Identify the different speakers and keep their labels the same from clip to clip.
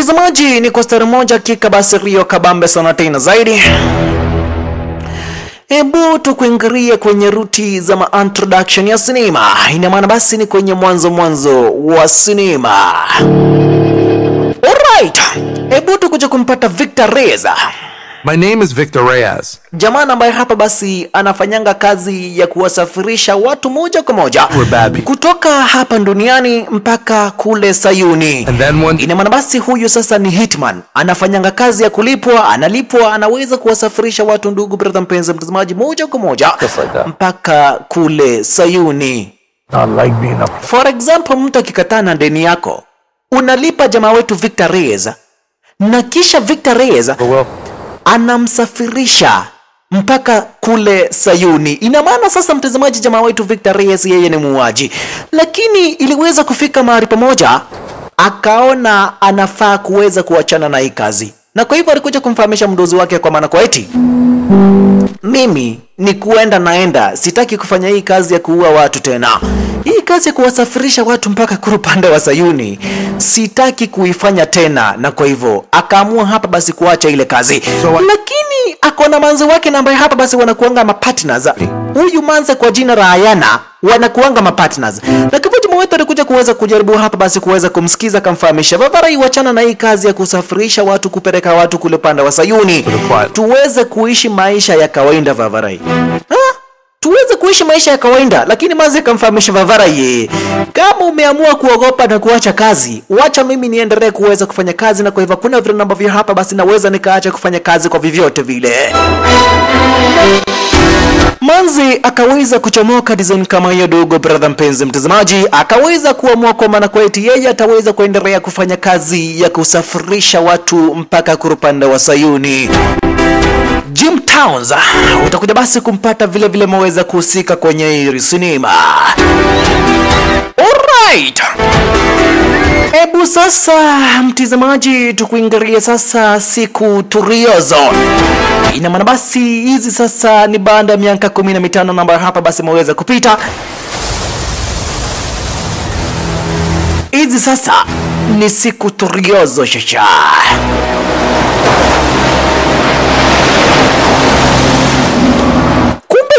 Speaker 1: Mtazamaji, ni kwa stari moja kika basi Rio kabambe sana tena zaidi. Hebu tukuingirie kwenye ruti za introduction ya sinema. Ina maana basi ni kwenye mwanzo wa sinema. Alright, hebu tukuja kumpata Victor Reyes.
Speaker 2: My name is Victor Reyes.
Speaker 1: Jamaa ambaye hapa basi anafanyanga kazi ya kuwasafirisha watu moja kwa moja kutoka hapa duniani mpaka kule Sayuni. Ina maana basi huyu sasa ni hitman, anafanyanga kazi ya kulipwa, analipwa, anaweza kuwasafirisha watu, ndugu brother mpenzi mtazamaji, moja kwa moja mpaka kule Sayuni. For example, mtu akikataa na deni yako, unalipa jamaa wetu Victor Reyes, na kisha Victor Reyes anamsafirisha mpaka kule Sayuni. Ina maana sasa mtazamaji, jamaa wetu Victor Reyes yeye ni muuaji, lakini iliweza kufika mahali pamoja akaona anafaa kuweza kuachana na hii kazi, na kwa hivyo alikuja kumfahamisha mdozi wake kwa maana kwa eti, mimi ni kuenda naenda, sitaki kufanya hii kazi ya kuua watu tena. Hii kazi ya kuwasafirisha watu mpaka kule upande wa Sayuni sitaki kuifanya tena, na kwa hivyo akaamua hapa basi kuacha ile kazi. Lakini akona manzi wake na ambaye hapa basi wanakuanga mapartners. Huyu manzi kwa jina la Ayana wanakuanga mapartners. Na kwa hivyo wetu alikuja kuweza kujaribu hapa basi kuweza kumsikiza, kamfahamisha Vavarai wachana na hii kazi ya kusafirisha watu, kupeleka watu kule upande wa Sayuni. Tuweze kuishi maisha ya kawaida Vavarai. Tuweze kuishi maisha ya kawaida. Lakini manzi kamfahamisha Vavarai, kama umeamua kuogopa na kuacha kazi, wacha mimi niendelee kuweza kufanya kazi, na kwa hivyo kuna vile namba vya hapa basi naweza nikaacha kufanya kazi kwa vyovyote vile. Manzi akaweza kuchomoka design kama hiyo, dogo brother mpenzi mtazamaji, akaweza kuamua kwa maana kwa eti yeye ataweza kuendelea kufanya kazi ya kusafirisha watu mpaka kurupanda wa Sayuni. Jim Towns utakuja basi kumpata vile vile maweza kuhusika kwenye hii sinema. Alright, ebu sasa mtazamaji tukuingirie sasa siku turiozo. Ina maana basi hizi sasa ni baada ya miaka 15 namba hapa basi maweza kupita. Hizi sasa ni siku turiozo shasha.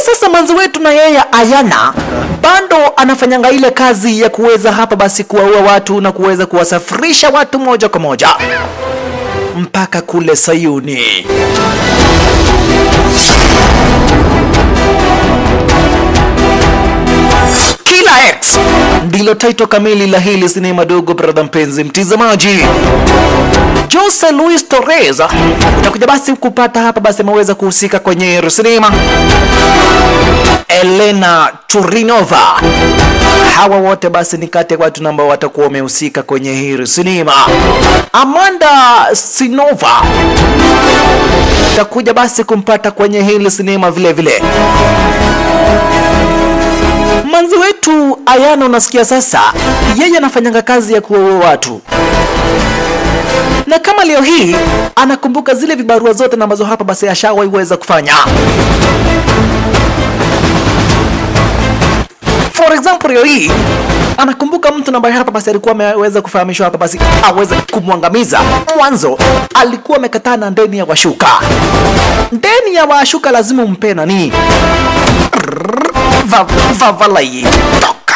Speaker 1: Sasa manzi wetu na yeye Ayana bado anafanyanga ile kazi ya kuweza hapa basi kuwaua watu na kuweza kuwasafirisha watu moja kwa moja mpaka kule Sayuni. Killer X ndilo title kamili la hili sinema, dogo brother mpenzi mtazamaji. Jose Luis Torres utakuja basi kupata hapa basi maweza kuhusika kwenye sinema. Elena Churinova, hawa wote basi ni kati ya watu ambao watakuwa wamehusika kwenye hii sinema. Amanda Sinova utakuja basi kumpata kwenye hili sinema vile vile. Manzi wetu Ayana unasikia sasa, yeye anafanyanga kazi ya kuua watu, na kama leo hii anakumbuka zile vibarua zote na ambazo hapa basi ashawaiweza kufanya. For example, leo hii anakumbuka mtu ambaye hapa basi alikuwa ameweza kufahamishwa hapa basi aweze kumwangamiza. Mwanzo alikuwa amekataa na deni ya washuka. Deni ya washuka lazima umpe nani? Vavalai toka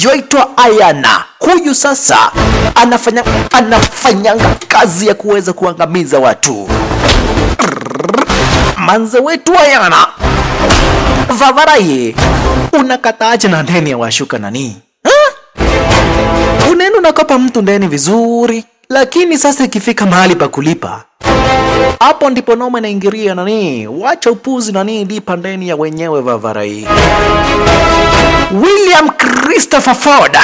Speaker 1: yoitwa Ayana. Huyu sasa anafanyanga kazi ya kuweza kuangamiza watu. Manze wetu Ayana, Vavarai unakataaje na deni ya washuka nani? Unaenda unakopa mtu deni vizuri, lakini sasa ikifika mahali pa kulipa, hapo ndipo noma inaingiria nani? Wacha upuzi nani, lipa deni ya wenyewe Vavarai. William Christopher Ford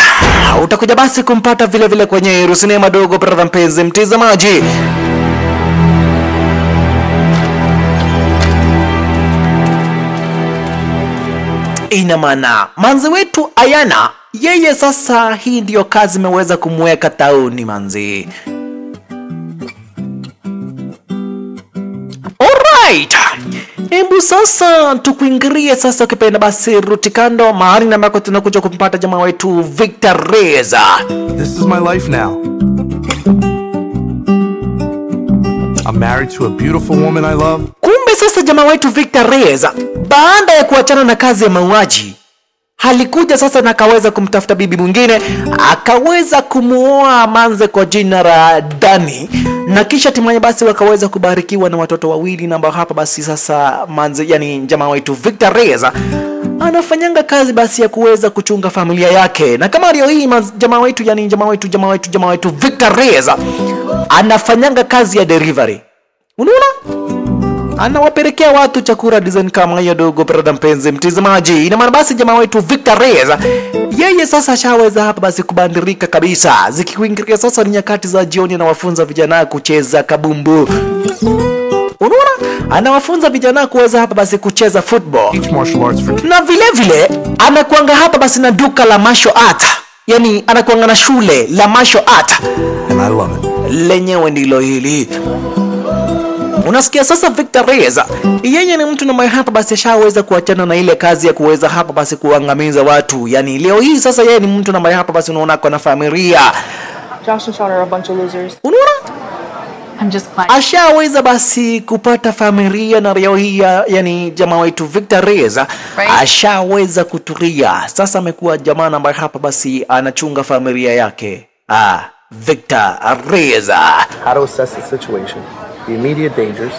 Speaker 1: utakuja basi kumpata vile vile kwenye sinema, dogo brother mpenzi mtazamaji. Ina maana manzi wetu Ayana, yeye sasa hii ndio kazi imeweza kumweka tauni manzi. Alright, hebu sasa tukuingirie sasa ukipenda basi rutikando mahali na ambako tunakuja kumpata jamaa wetu Victor Reyes.
Speaker 2: This is my life now. married to a beautiful woman I love.
Speaker 1: Kumbe sasa jamaa wetu Victor Reyes baada ya kuachana na kazi ya mauaji halikuja sasa na akaweza kumtafuta bibi mwingine, akaweza kumuoa manze kwa jina la Dani, na kisha timaye basi wakaweza kubarikiwa na watoto wawili, na hapa basi sasa manze, yani jamaa wetu Victor Reyes anafanyanga kazi basi ya kuweza kuchunga familia yake. Na kama leo hii jamaa wetu, yani jamaa wetu Victor Reyes anafanyanga kazi ya delivery. Unaona? Anawapelekea watu chakula design kama hiyo dogo. Brother mpenzi mtazamaji, ina maana basi jamaa wetu Victor Reyes yeye sasa shaweza hapa basi kubandirika kabisa. Zikikuingilia sasa ni nyakati za jioni, na wafunza vijana kucheza kabumbu. Unaona? Anawafunza vijana kuweza hapa basi kucheza football. Na vile vile anakuanga hapa basi na duka la martial art. Yani anakuanga na shule la martial art.
Speaker 2: And I love it.
Speaker 1: Lenyewe ndilo hili. Unasikia sasa Victor Reyes yeye ni mtu na hapa basi ashaweza kuachana na ile kazi ya kuweza hapa basi kuangamiza watu. Yani leo hii sasa yeye ni mtu na hapa basi unaona kwa na familia.
Speaker 3: Josh and Sean are a bunch of losers.
Speaker 1: Unaona?
Speaker 3: I'm just playing.
Speaker 1: Ashaweza basi kupata familia, na leo hii yani jamaa wetu Victor Reyes ashaweza kutulia. Sasa amekuwa jamaa na hapa basi anachunga familia yake. Victor Reyes.
Speaker 4: How to assess the situation, the immediate dangers.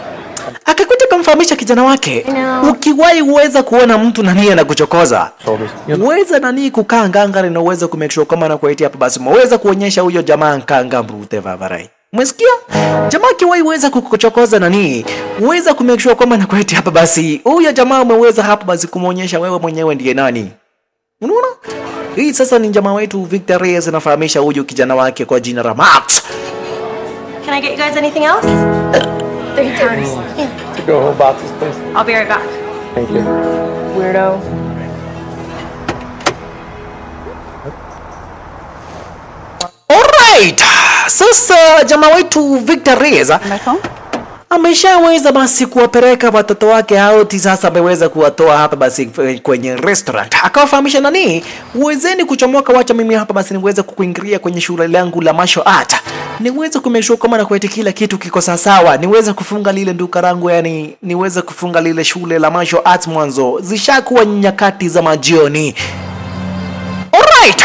Speaker 1: Akakuja kumfahamisha kijana wake, ukiwahi uweza kuona mtu nani anakuchokoza, uweza nani kukaa ngangari na uweza kumake sure kama anakuitia hapa basi uweza kuonyesha huyo jamaa nkanga mbrute vavarai. Umesikia? Jamaa kiwahi uweza kukuchokoza nani, uweza kumake sure kama anakuitia hapa basi huyo jamaa umeweza hapa basi kumuonyesha wewe mwenyewe ndiye nani. Unaona? Hii sasa ni jamaa wetu Victor Reyes anafahamisha huyo kijana wake kwa jina la Max.
Speaker 5: Can I get you guys anything else? 3 times.
Speaker 4: To go home boxes, please.
Speaker 5: I'll be right back.
Speaker 4: Thank you.
Speaker 3: Weirdo.
Speaker 1: Alright. Sasa jamaa wetu Victor Reyes ameshaweza basi kuwapeleka watoto wake out. Sasa ameweza kuwatoa hapa basi kwenye restaurant, akawafahamisha nani, uwezeni kuchomoka, wacha mimi hapa basi niweze kukuingilia kwenye shule langu la martial art, niweze kumeshua kama na kueti kila kitu kiko sawa, niweze kufunga lile duka langu, yani niweze kufunga lile shule la martial art mwanzo, zishakuwa nyakati za majioni. Alright,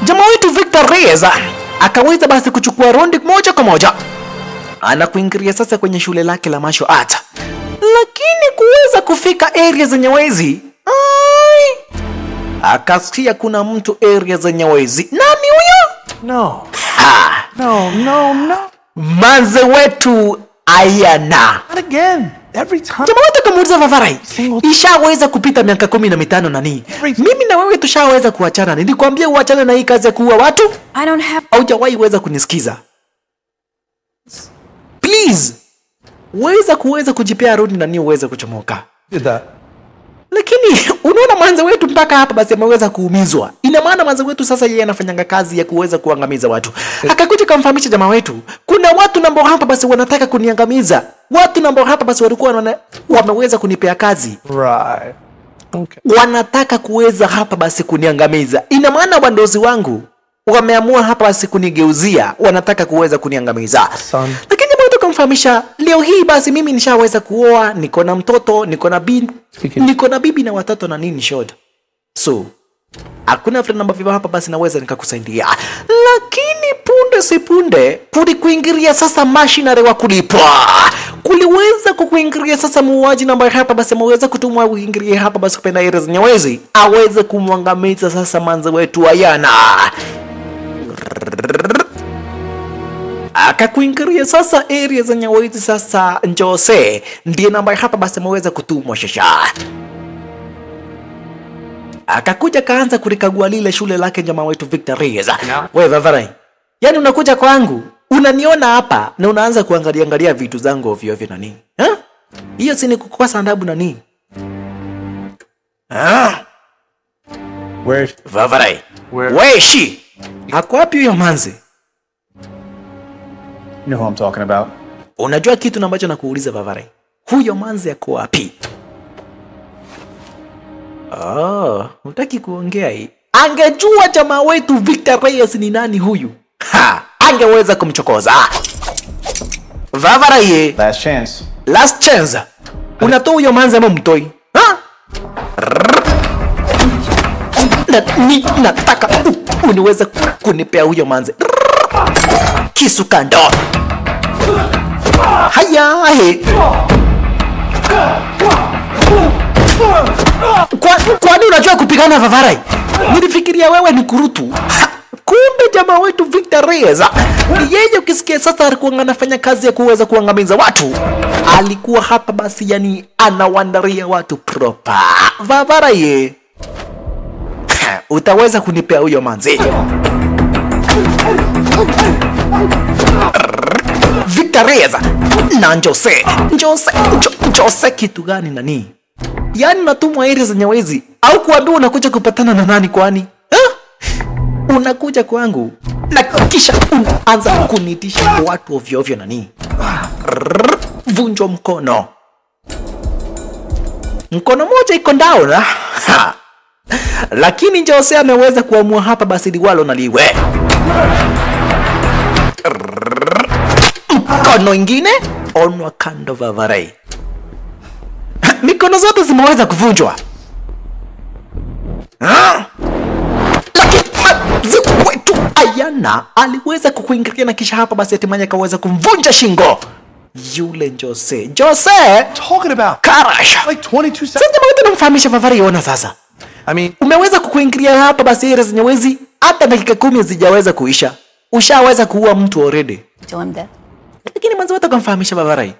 Speaker 1: jamaa wetu Victor Reyes akaweza basi kuchukua rondi moja kwa moja anakuingilia sasa kwenye shule lake la martial art, lakini kuweza kufika area zenye wezi, akasikia kuna mtu area zenye wezi. Nani huyo?
Speaker 2: No. No.
Speaker 1: Manze wetu Ayana.
Speaker 2: Not again. Every time.
Speaker 1: Jamaa wetu kamuuliza Vavarai, ishaweza kupita miaka 15 nani? Mimi na wewe tushaweza kuachana. Nilikwambia uachane na hii kazi ya kuua watu.
Speaker 5: I don't have...
Speaker 1: Haujawahi weza kunisikiza. Please. Kuweza kujipea rudi na uweze kuchomoka.
Speaker 2: Did that.
Speaker 1: Lakini unaona manze wetu mpaka hapa basi ameweza kuumizwa. Ina maana manze wetu sasa yeye anafanyanga kazi ya kuweza kuangamiza watu. Akakuja kumfahamisha jamaa wetu, kuna watu nambao hapa basi wanataka kuniangamiza. Watu nambao hapa basi walikuwa wameweza kunipea kazi.
Speaker 2: Right. Okay.
Speaker 1: Wanataka kuweza hapa basi kuniangamiza. Ina maana wandozi wangu wameamua hapa basi kunigeuzia, wanataka kuweza kuniangamiza.
Speaker 2: Son.
Speaker 1: Lakini mtu kumfahamisha, leo hii basi mimi nishaweza kuoa, niko na mtoto, niko na bibi na watoto na nini short. So, hakuna friend namba hapa basi naweza nikakusaidia. Lakini punde si punde kulikuingilia sasa machinery wa kulipwa. Kuliweza kukuingilia sasa muuaji namba hapa basi ameweza kutumwa kuingilia hapa basi kupenda area zenye wezi, aweze kumwangamiza sasa manze wetu Ayana. Akakuingiria sasa area zenye wezi sasa Njose, ndiye namba hapa basi ameweza kutumwa shasha. Akakuja kaanza kulikagua lile shule lake jamaa wetu Victor Reyes. Wewe Vavarai, yani unakuja kwangu, unaniona hapa na unaanza kuangalia vitu zangu ovyo ovyo nani? Hiyo si ni kukosa adabu nani?
Speaker 4: Where?
Speaker 1: Vavarai. Where is she? Hako wapi huyo manzi?
Speaker 4: You know who I'm talking about.
Speaker 1: Unajua kitu ambacho nakuuliza Vavarai? Huyo manzi yako wapi? Unataka kuongea hii? Angejua jamaa wetu Victor Reyes ni nani huyu, angeweza kumchokoza. Vavaraye.
Speaker 2: Last chance.
Speaker 1: Last chance. Unatoa huyo manzi ama mtoi? Ha? Nataka uniweze kunipea huyo manzi. Kisu kando. Haya he. Kwani unajua kupigana Vavarai? Nilifikiria wewe ni kurutu. Kumbe jamaa wetu Victor Reyes, yeye ukisikia sasa alikuwa anafanya kazi ya kuweza kuangamiza watu. Alikuwa hapa basi yani anawandaria watu proper. Vavarai, utaweza kunipea huyo manzi? Victor Reyes na Jose kitu gani nani? Yani natumwa area za Nyawezi au kuambiwa unakuja kupatana na nani kwani? Unakuja kwangu na kisha unaanza kunitisha watu ovyo ovyo nani? Vunjwa mkono. Mkono moja iko down. Lakini Jose ameweza kuamua hapa basi liwalo na liwe. Mkono ingine onwa kando Vavarai. Mikono zote zimeweza kuvunjwa. Lakini wetu Ayana aliweza kukuingilia na kisha hapa basi hatimaye akaweza kumvunja shingo yule Jose.
Speaker 2: Talking about
Speaker 1: Karash.
Speaker 2: like 22 seconds.
Speaker 1: Sasa jamaa tunamfahamisha Vavarai ona sasa.
Speaker 2: I mean,
Speaker 1: Umeweza kukuingilia hapa basi ile zenye wezi hata dakika 10 zijaweza kuisha. Ushaweza kuua mtu already.
Speaker 3: Till I'm dead.
Speaker 1: Lakini mwanzo wote kumfahamisha Vavarai.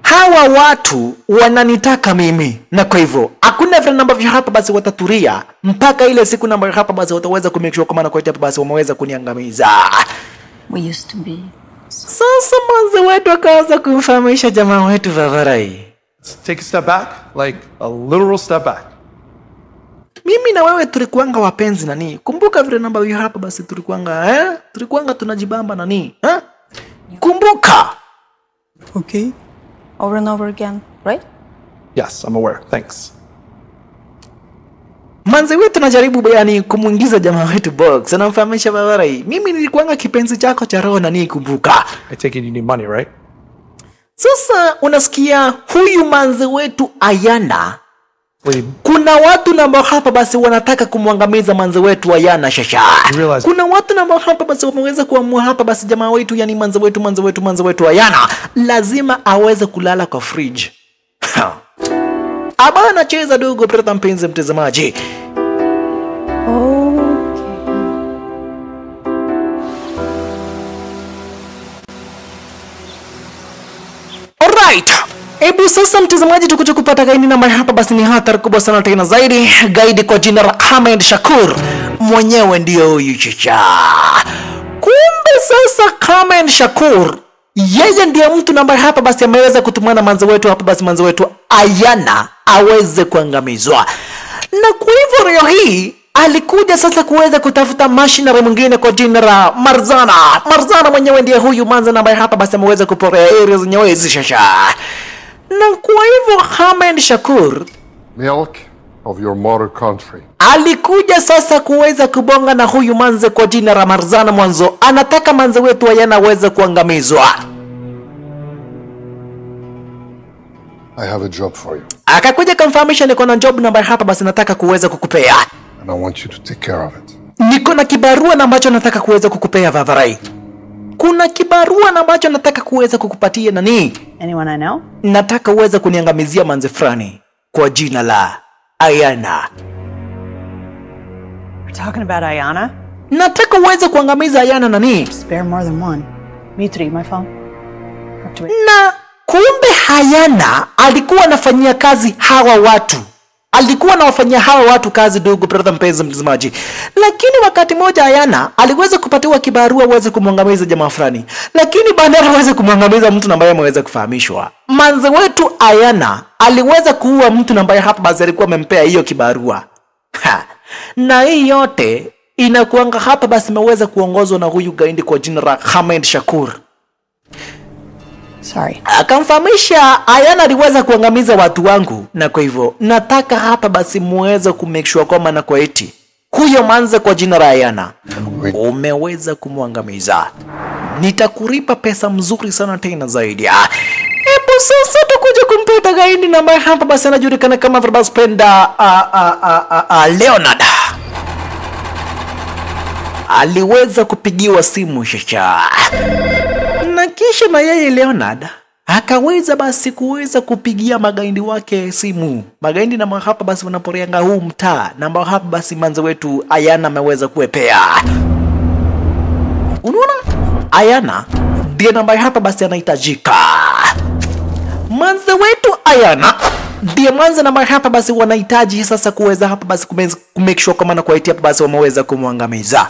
Speaker 1: Hawa watu wananitaka mimi na kwa hivyo hakuna vile namba vya hapa basi wataturia mpaka ile siku namba hapa basi wataweza kumake sure kama na kwa hapa basi wameweza kuniangamiza.
Speaker 3: We used to be.
Speaker 1: Sasa mwanzo wetu akaanza kumfahamisha jamaa wetu Vavarai.
Speaker 2: let's take a step back, like a literal step back.
Speaker 1: Mimi na wewe tulikuanga wapenzi nani? Kumbuka vile namba vya hapa basi tulikuanga tunajibamba nani? Kumbuka.
Speaker 3: Okay. Over and over again, right?
Speaker 2: Yes, I'm aware. Thanks.
Speaker 1: Manze wetu najaribu yani kumuingiza jamaa wetu box. Anamfahamisha Vavarai. Mimi nilikuanga kipenzi chako cha roho nani kumbuka.
Speaker 2: I take it you need money, right?
Speaker 1: Sasa unasikia huyu manze wetu Ayana.
Speaker 2: Wait,
Speaker 1: Kuna watu ambao hapa basi wanataka kumwangamiza manze wetu Ayana shasha. Kuna watu ambao hapa basi wameweza kuamua hapa basi jamaa wetu yani manze wetu Ayana lazima aweze kulala kwa fridge. Aba anacheza dogo preta mpenzi mtazamaji. Alright. Ebu sasa mtazamaji tukuja kupata gaidi namba hapa basi ni hatari kubwa sana tena zaidi. Gaidi kwa jina la Ahmed Shakur. Mwenyewe ndio huyu chicha. Kumbe sasa Ahmed Shakur yeye ndiye mtu namba hapa basi ameweza kutumana manzo wetu hapa basi manzo wetu Ayana aweze kuangamizwa. Na kwa hivyo leo hii alikuja sasa kuweza kutafuta machinery mwingine kwa jina la Marzana. Marzana mwenyewe ndiye huyu manzo namba hapa basi ameweza kuporea areas Nyawezi shasha. Na kwa hivyo Ahmed Shakur
Speaker 6: Milk of your mother country.
Speaker 1: alikuja sasa kuweza kubonga na huyu manze kwa jina la Marzana mwanzo. Anataka manze wetu Ayana aweze kuangamizwa.
Speaker 6: I have a job for you.
Speaker 1: Akakuja kumfahamisha niko na job namba hapa basi nataka kuweza kukupea.
Speaker 6: And I want you to take care of it.
Speaker 1: Niko na kibarua na ambacho nataka kuweza kukupea Vavarai. Kuna kibarua na ambacho nataka kuweza kukupatia nani?
Speaker 3: Anyone I know?
Speaker 1: Nataka uweze kuniangamizia manze fulani kwa jina la Ayana.
Speaker 3: We're talking about Ayana?
Speaker 1: Nataka uweze kuangamiza Ayana nani?
Speaker 3: Spare more than one. Mitri, my phone. Up to it.
Speaker 1: Na kumbe Ayana alikuwa anafanyia kazi hawa watu. Alikuwa anawafanyia hawa watu kazi dogo brother mpenzi mtazamaji. Lakini wakati moja Ayana aliweza kupatiwa kibarua uweze kumwangamiza jamaa fulani. Lakini baadaye aweze kumwangamiza mtu ambaye ameweza kufahamishwa. Manze wetu Ayana aliweza kuua mtu ambaye hapa basi alikuwa amempea hiyo kibarua. Na hii yote inakuanga hapa basi imeweza kuongozwa na huyu gaidi kwa jina la Ahmed Shakur.
Speaker 3: Sorry.
Speaker 1: Akamfahamisha Ayana aliweza kuangamiza watu wangu na kwa hivyo nataka hapa basi muweze kumake sure kwamba na kwa eti huyo manze kwa jina la Ayana umeweza kumwangamiza. Nitakulipa pesa mzuri sana tena zaidi. Hebu sasa tukuja kumpata gaidi na ambaye hapa basi anajulikana kama Verbal Spender Leonard. Aliweza kupigiwa simu shasha. Na kisha na yeye Leonard akaweza basi kuweza kupigia magaindi wake simu. Magaindi na hapa basi wanaporenga huu mtaa na ambao hapa basi manze wetu Ayana ameweza kuepea. Unaona? Ayana ndiye namba hapa basi anahitajika. Manze wetu Ayana ndiye manze namba hapa basi wanahitaji sasa kuweza hapa basi kumake sure kama na kuitia hapa basi wameweza kumwangamiza.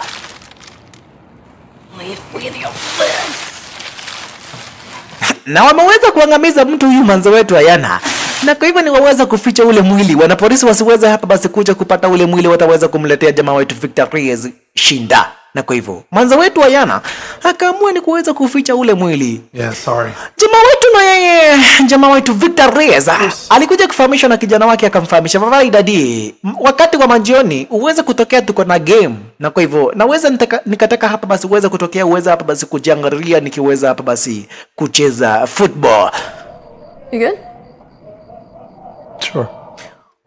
Speaker 1: Na wameweza kuangamiza mtu huyu manze wetu Ayana. Na kwa hivyo ni waweza kuficha ule mwili. Wanapolisi wasiweza hapa basi kuja kupata ule mwili, wataweza kumletea jamaa wetu Victor Reyes shinda. Na kwa hivyo manza wetu Ayana akaamua ni kuweza kuficha ule mwili.
Speaker 2: Yeah, sorry.
Speaker 1: Jamaa wetu na yeye, jamaa wetu Victor Reyes alikuja kufahamishwa na kijana wake, akamfahamisha baba dadi, wakati wa majioni uweze kutokea tuko na game. Na kwa hivyo naweza nikataka hapa basi uweze kutokea, uweze hapa basi kujiangalia nikiweza hapa basi kucheza football.
Speaker 3: You good?
Speaker 2: Sure.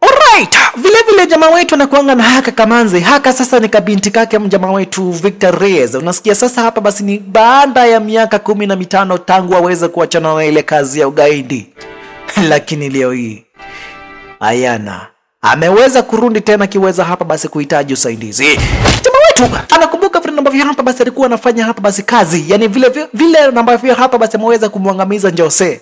Speaker 1: Alright, vile jamaa wetu anakuanga na haka kamanzi. Haka sasa ni kabinti kake jamaa wetu Victor Reyes. Unasikia sasa hapa basi ni baada ya miaka 15 tangu aweze kuachana na ile kazi ya ugaidi. Lakini leo hii Ayana ameweza kurudi tena kiweza hapa basi kuhitaji usaidizi. Jamaa wetu anakumbuka vile namba hapa basi alikuwa anafanya hapa basi kazi. Yani vile namba hapa basi ameweza kumwangamiza Jose.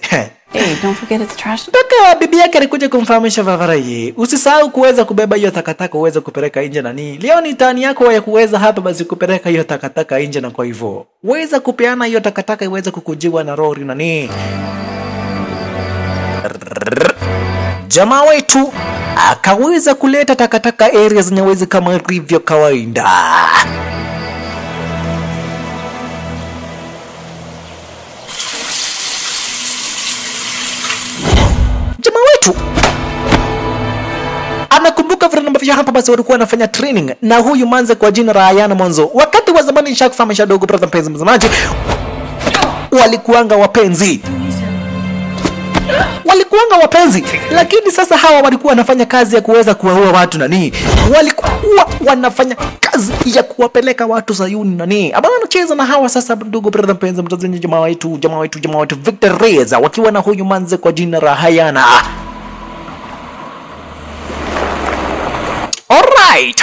Speaker 3: Hey, don't forget it's trash.
Speaker 1: Mpaka bibi yake alikuja kumfahamisha Vavarai, usisahau kuweza kubeba hiyo takataka uweze kupeleka nje nani. Leo ni tani yako ya kuweza hapa basi kupeleka hiyo takataka nje, na kwa hivyo weza kupeana hiyo takataka iweze kukujiwa na lori nani. Jamaa wetu akaweza kuleta takataka areas nyewezi kama ilivyo kawaida. Jamaa wetu anakumbuka vile namba hapa basi walikuwa wanafanya training na huyu manze kwa jina la Ayana mwanzo. Wakati wa zamani nishakufahamisha dogo brother mpenzi mtazamaji, walikuanga wapenzi, lakini sasa hawa walikuwa wanafanya kazi ya kuweza kuwaua watu nani. Walikuwa wanafanya kazi ya kuwapeleka watu Sayuni nani. Aba wanacheza na hawa sasa ndugu brother mpenzi mtazamaji, jamaa wetu Victor Reyes wakiwa na huyu manze kwa jina la Ayana. Alright.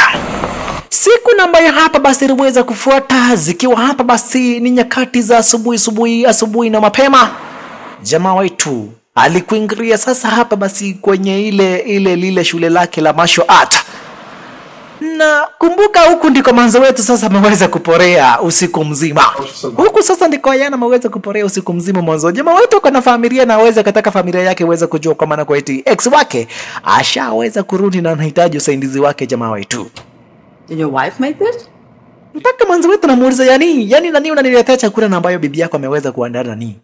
Speaker 1: Siku namba ya hapa basi iliweza kufuata zikiwa hapa basi ni nyakati za asubuhi na mapema. Jamaa wetu alikuingilia sasa hapa basi kwenye lile shule lake la martial art. Na kumbuka huku ndiko manzo wetu sasa ameweza kuporea usiku mzima. Huku sasa ndiko Ayana ameweza kuporea usiku mzima mwanzo. Jamaa wetu kana familia na aweza kataka familia yake iweze kujua kwa maana kwa eti ex wake ashaweza kurudi na anahitaji usaidizi wake jamaa wetu.
Speaker 3: Did your wife make this?
Speaker 1: Mpaka manzo wetu namuuliza yani nani unaniletea chakula na ambayo bibi yako ameweza kuandaa nani?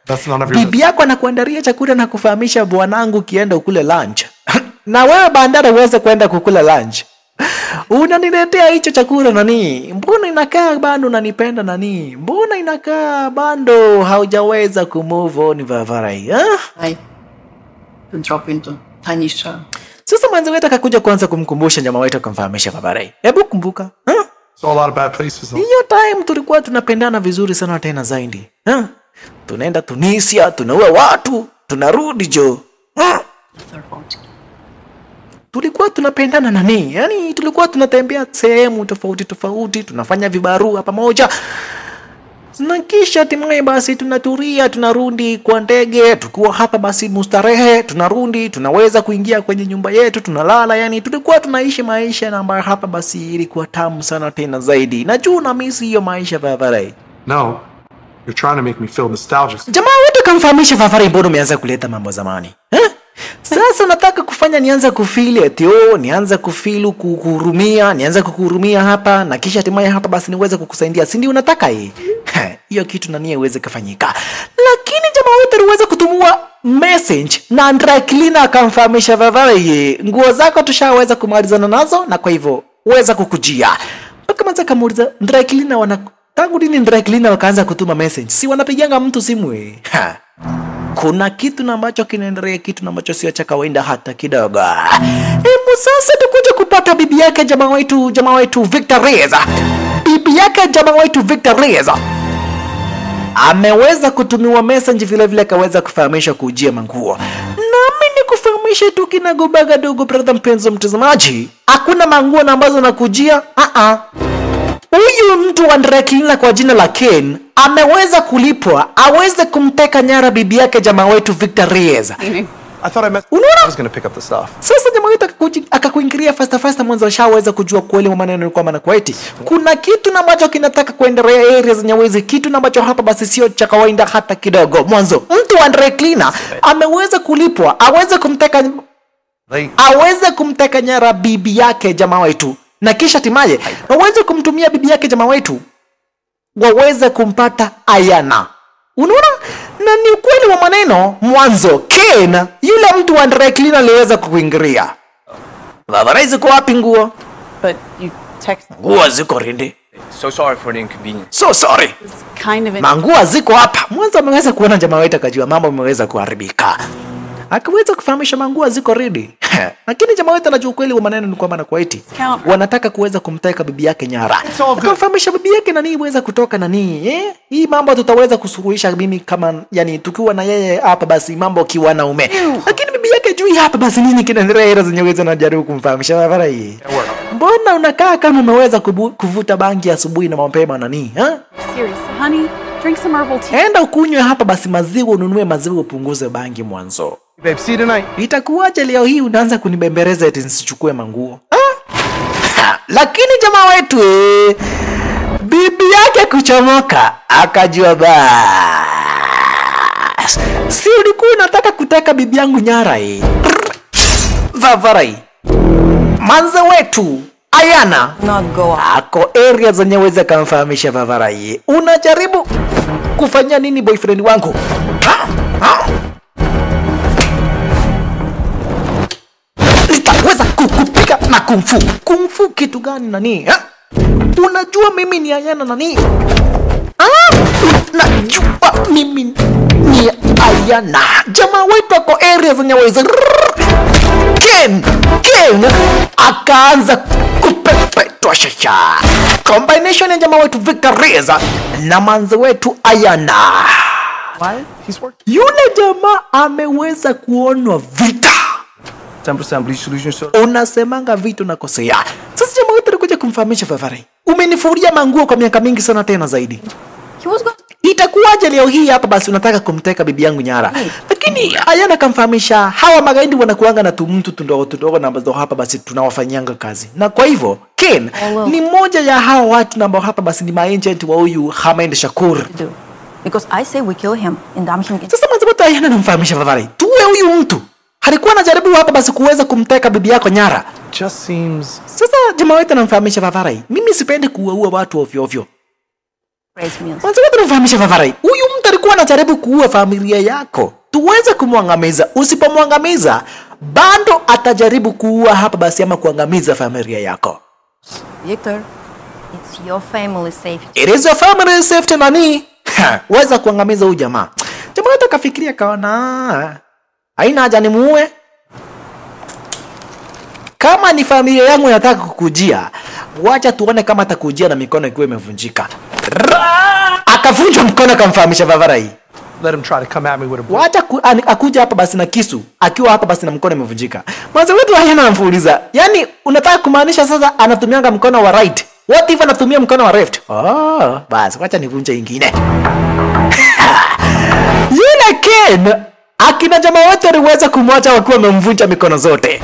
Speaker 2: That's none of your
Speaker 1: Bibi yako anakuandalia chakula na kufahamisha bwanangu kienda ukule lunch. Na wewe bandara uweze kwenda kukula lunch. Unaniletea hicho chakula nani? Mbona inakaa bado unanipenda nani? Mbona inakaa bado haujaweza kumove on Vavarai?
Speaker 3: I can drop into Tanisha.
Speaker 1: Sasa mwanzo wetu akakuja kuanza kumkumbusha jamaa wetu akamfahamisha Vavarai. Hebu kumbuka.
Speaker 2: Saw a lot of bad places.
Speaker 1: Hiyo time tulikuwa tunapendana vizuri sana tena zaidi. Tunaenda Tunisia, tunaua watu, tunarudi jo. Tulikuwa tunapendana nani? Yani tulikuwa tunatembea sehemu tofauti, tunafanya vibarua pamoja. Na kisha hatimaye basi tunaturia, tunarudi kwa ndege, tukiwa hapa basi mustarehe, tunarudi, tunaweza kuingia kwenye nyumba yetu, tunalala. Yani tulikuwa tunaishi maisha na ambayo hapa basi ilikuwa tamu sana tena zaidi. Najua na mimi hiyo maisha Vavarai.
Speaker 2: No. You're trying to make me feel nostalgic.
Speaker 1: Jamaa wetu kamfahamisha Vavarai, mbona umeanza kuleta mambo zamani? Sasa nataka kufanya nianze kufili eti nianze kufilu kukuhurumia, nianze kukuhurumia hapa na kisha hatimaye hapa basi niweze kukusaidia. Si ndio unataka hii? Hiyo kitu na nia iweze kufanyika. Lakini jamaa wetu aliweza kutumua message na Andrea Klina akamfahamisha Vavarai, nguo zako tushaweza kumalizana nazo na kwa hivyo kuweza kukujia. Mpaka manza kamuuliza dry cleaner wana tangu lini dry cleaner wakaanza kutuma message? Si wanapigianga mtu simu Kuna kitu na ambacho kinaendelea, kitu na ambacho sio cha kawaida hata kidogo. Hebu sasa tukuje kupata bibi yake jamaa wetu Victor Reyes. Bibi yake jamaa wetu Victor Reyes ameweza kutumiwa message vile vile akaweza kufahamishwa kujia manguo. Nami ni kufahamisha tu kinagobaga dogo brother mpenzi mtazamaji. Hakuna manguo na ambazo nakujia. Huyu mtu wa Ndrekina kwa jina la Ken ameweza kulipwa aweze kumteka nyara bibi yake jamaa wetu Victor Reyes.
Speaker 2: I thought I was going to pick up the stuff.
Speaker 1: Sasa jamaa wetu akakuingilia fasta mwanzo ashaweza kujua kweli maneno ni kwamba na kwaiti. Kuna kitu na ambacho kinataka kuendelea area za Nyawezi, kitu na ambacho hapa basi sio cha kawaida hata kidogo. Mwanzo mtu wa Ndrekina ameweza kulipwa aweze kumteka nyara bibi yake jamaa wetu. Na kisha timaye waweze kumtumia bibi yake jamaa wetu waweze kumpata Ayana. Unaona? Na ni ukweli wa maneno. Mwanzo Ken yule mtu wa Ndrekina aliweza kuingilia. Vavarai ziko wapi nguo?
Speaker 3: But you text
Speaker 1: Nguo ziko rindi.
Speaker 2: So sorry for the inconvenience.
Speaker 1: So sorry.
Speaker 3: kind of
Speaker 1: Manguo ziko hapa. Mwanzo ameweza kuona jamaa wetu akajua mambo yameweza kuharibika. Akaweza kufahamisha manguo ziko ready. Lakini jamaa wetu anajua kweli wa maneno ni kwamba na kwaiti wanataka kuweza kumteka bibi yake nyara. Akafahamisha bibi yake nani iweza kutoka nani. Hii mambo tutaweza kusuluhisha mimi kama yani tukiwa na yeye hapa basi mambo kiwa na ume. Lakini bibi yake jui hapa basi nini kinaendelea hela zenye uweza najaribu kumfahamisha baba hii. Mbona unakaa kama umeweza kuvuta bangi asubuhi na mapema nani?
Speaker 3: serious. Honey, drink some herbal tea.
Speaker 1: Enda ukunywe hapa basi maziwa, ununue maziwa upunguze bangi mwanzo.
Speaker 2: Babe, see you tonight.
Speaker 1: Itakuwaje leo hii unaanza kunibembeleza eti nisichukue manguo? Lakini jamaa wetu bibi yake kuchomoka akajua bas. Si ulikuwa unataka kuteka bibi yangu nyara Vavarai. Manza wetu Ayana ako area zenye weza kumfahamisha Vavarai. Unajaribu kufanya nini boyfriend wangu? Weza kukupiga na kumfu. Kumfu kitu gani nani? Unajua mimi ni Ayana nani? Unajua mimi ni Ayana. Jamaa wetu ako area zenye weza. Ken akaanza kupepetwa shasha. Combination ya jamaa wetu Victor Reyes na manze wetu Ayana.
Speaker 2: What? He's working.
Speaker 1: Yule jamaa ameweza kuonwa vita.
Speaker 2: 10% bleach solution, so.
Speaker 1: Unasemanga vitu nakosea. Sasa jamaa wetu alikuja kumfahamisha Vavarai. Umenifuria manguo kwa miaka mingi sana tena zaidi. Itakuwaje leo hii hapa basi unataka kumteka bibi yangu nyara? Lakini Ayana kamfahamisha hawa magaidi wanakuanga na tumtu tundogo na ambazo hapa basi tunawafanyanga kazi. Na kwa hivyo Ken ni mmoja ya hawa watu ambao hapa basi ni maagent wa huyu Hamed Shakur.
Speaker 7: Because I say we kill him and damn him.
Speaker 1: Sasa mwanzo Ayana anamfahamisha Vavarai. Tuwe huyu mtu alikuwa anajaribu hapa basi kuweza kumteka bibi yako nyara.
Speaker 2: Just seems.
Speaker 1: Sasa jamaa wetu anamfahamisha Vavarai. Mimi sipendi kuua watu ovyo ovyo. Mwanzo wetu anamfahamisha Vavarai. Huyu mtu alikuwa anajaribu kuua familia yako. Tuweze kumwangamiza. Usipomwangamiza bado atajaribu kuua hapa basi ama kuangamiza familia yako.
Speaker 7: Victor, it's your family safety.
Speaker 1: It is your family safety nani? Weza kuangamiza huyu jamaa. Jamaa wetu akafikiria kaona haina haja nimuue. Kama ni familia yangu inataka kukujia, wacha tuone kama atakujia na mikono ikiwa imevunjika. Akavunja mkono akamfahamisha Vavarai.
Speaker 2: Let him try to come at me with a.
Speaker 1: Wacha akuja hapa basi na kisu, akiwa hapa basi na mkono imevunjika. Mwanzo wetu Ayana anamfuuliza, yani unataka kumaanisha sasa anatumianga mkono wa right? What if anatumia mkono wa left? Basi wacha nivunje ingine. Yule Ken akina jamaa wote waliweza kumwacha wakiwa wamemvunja mikono zote.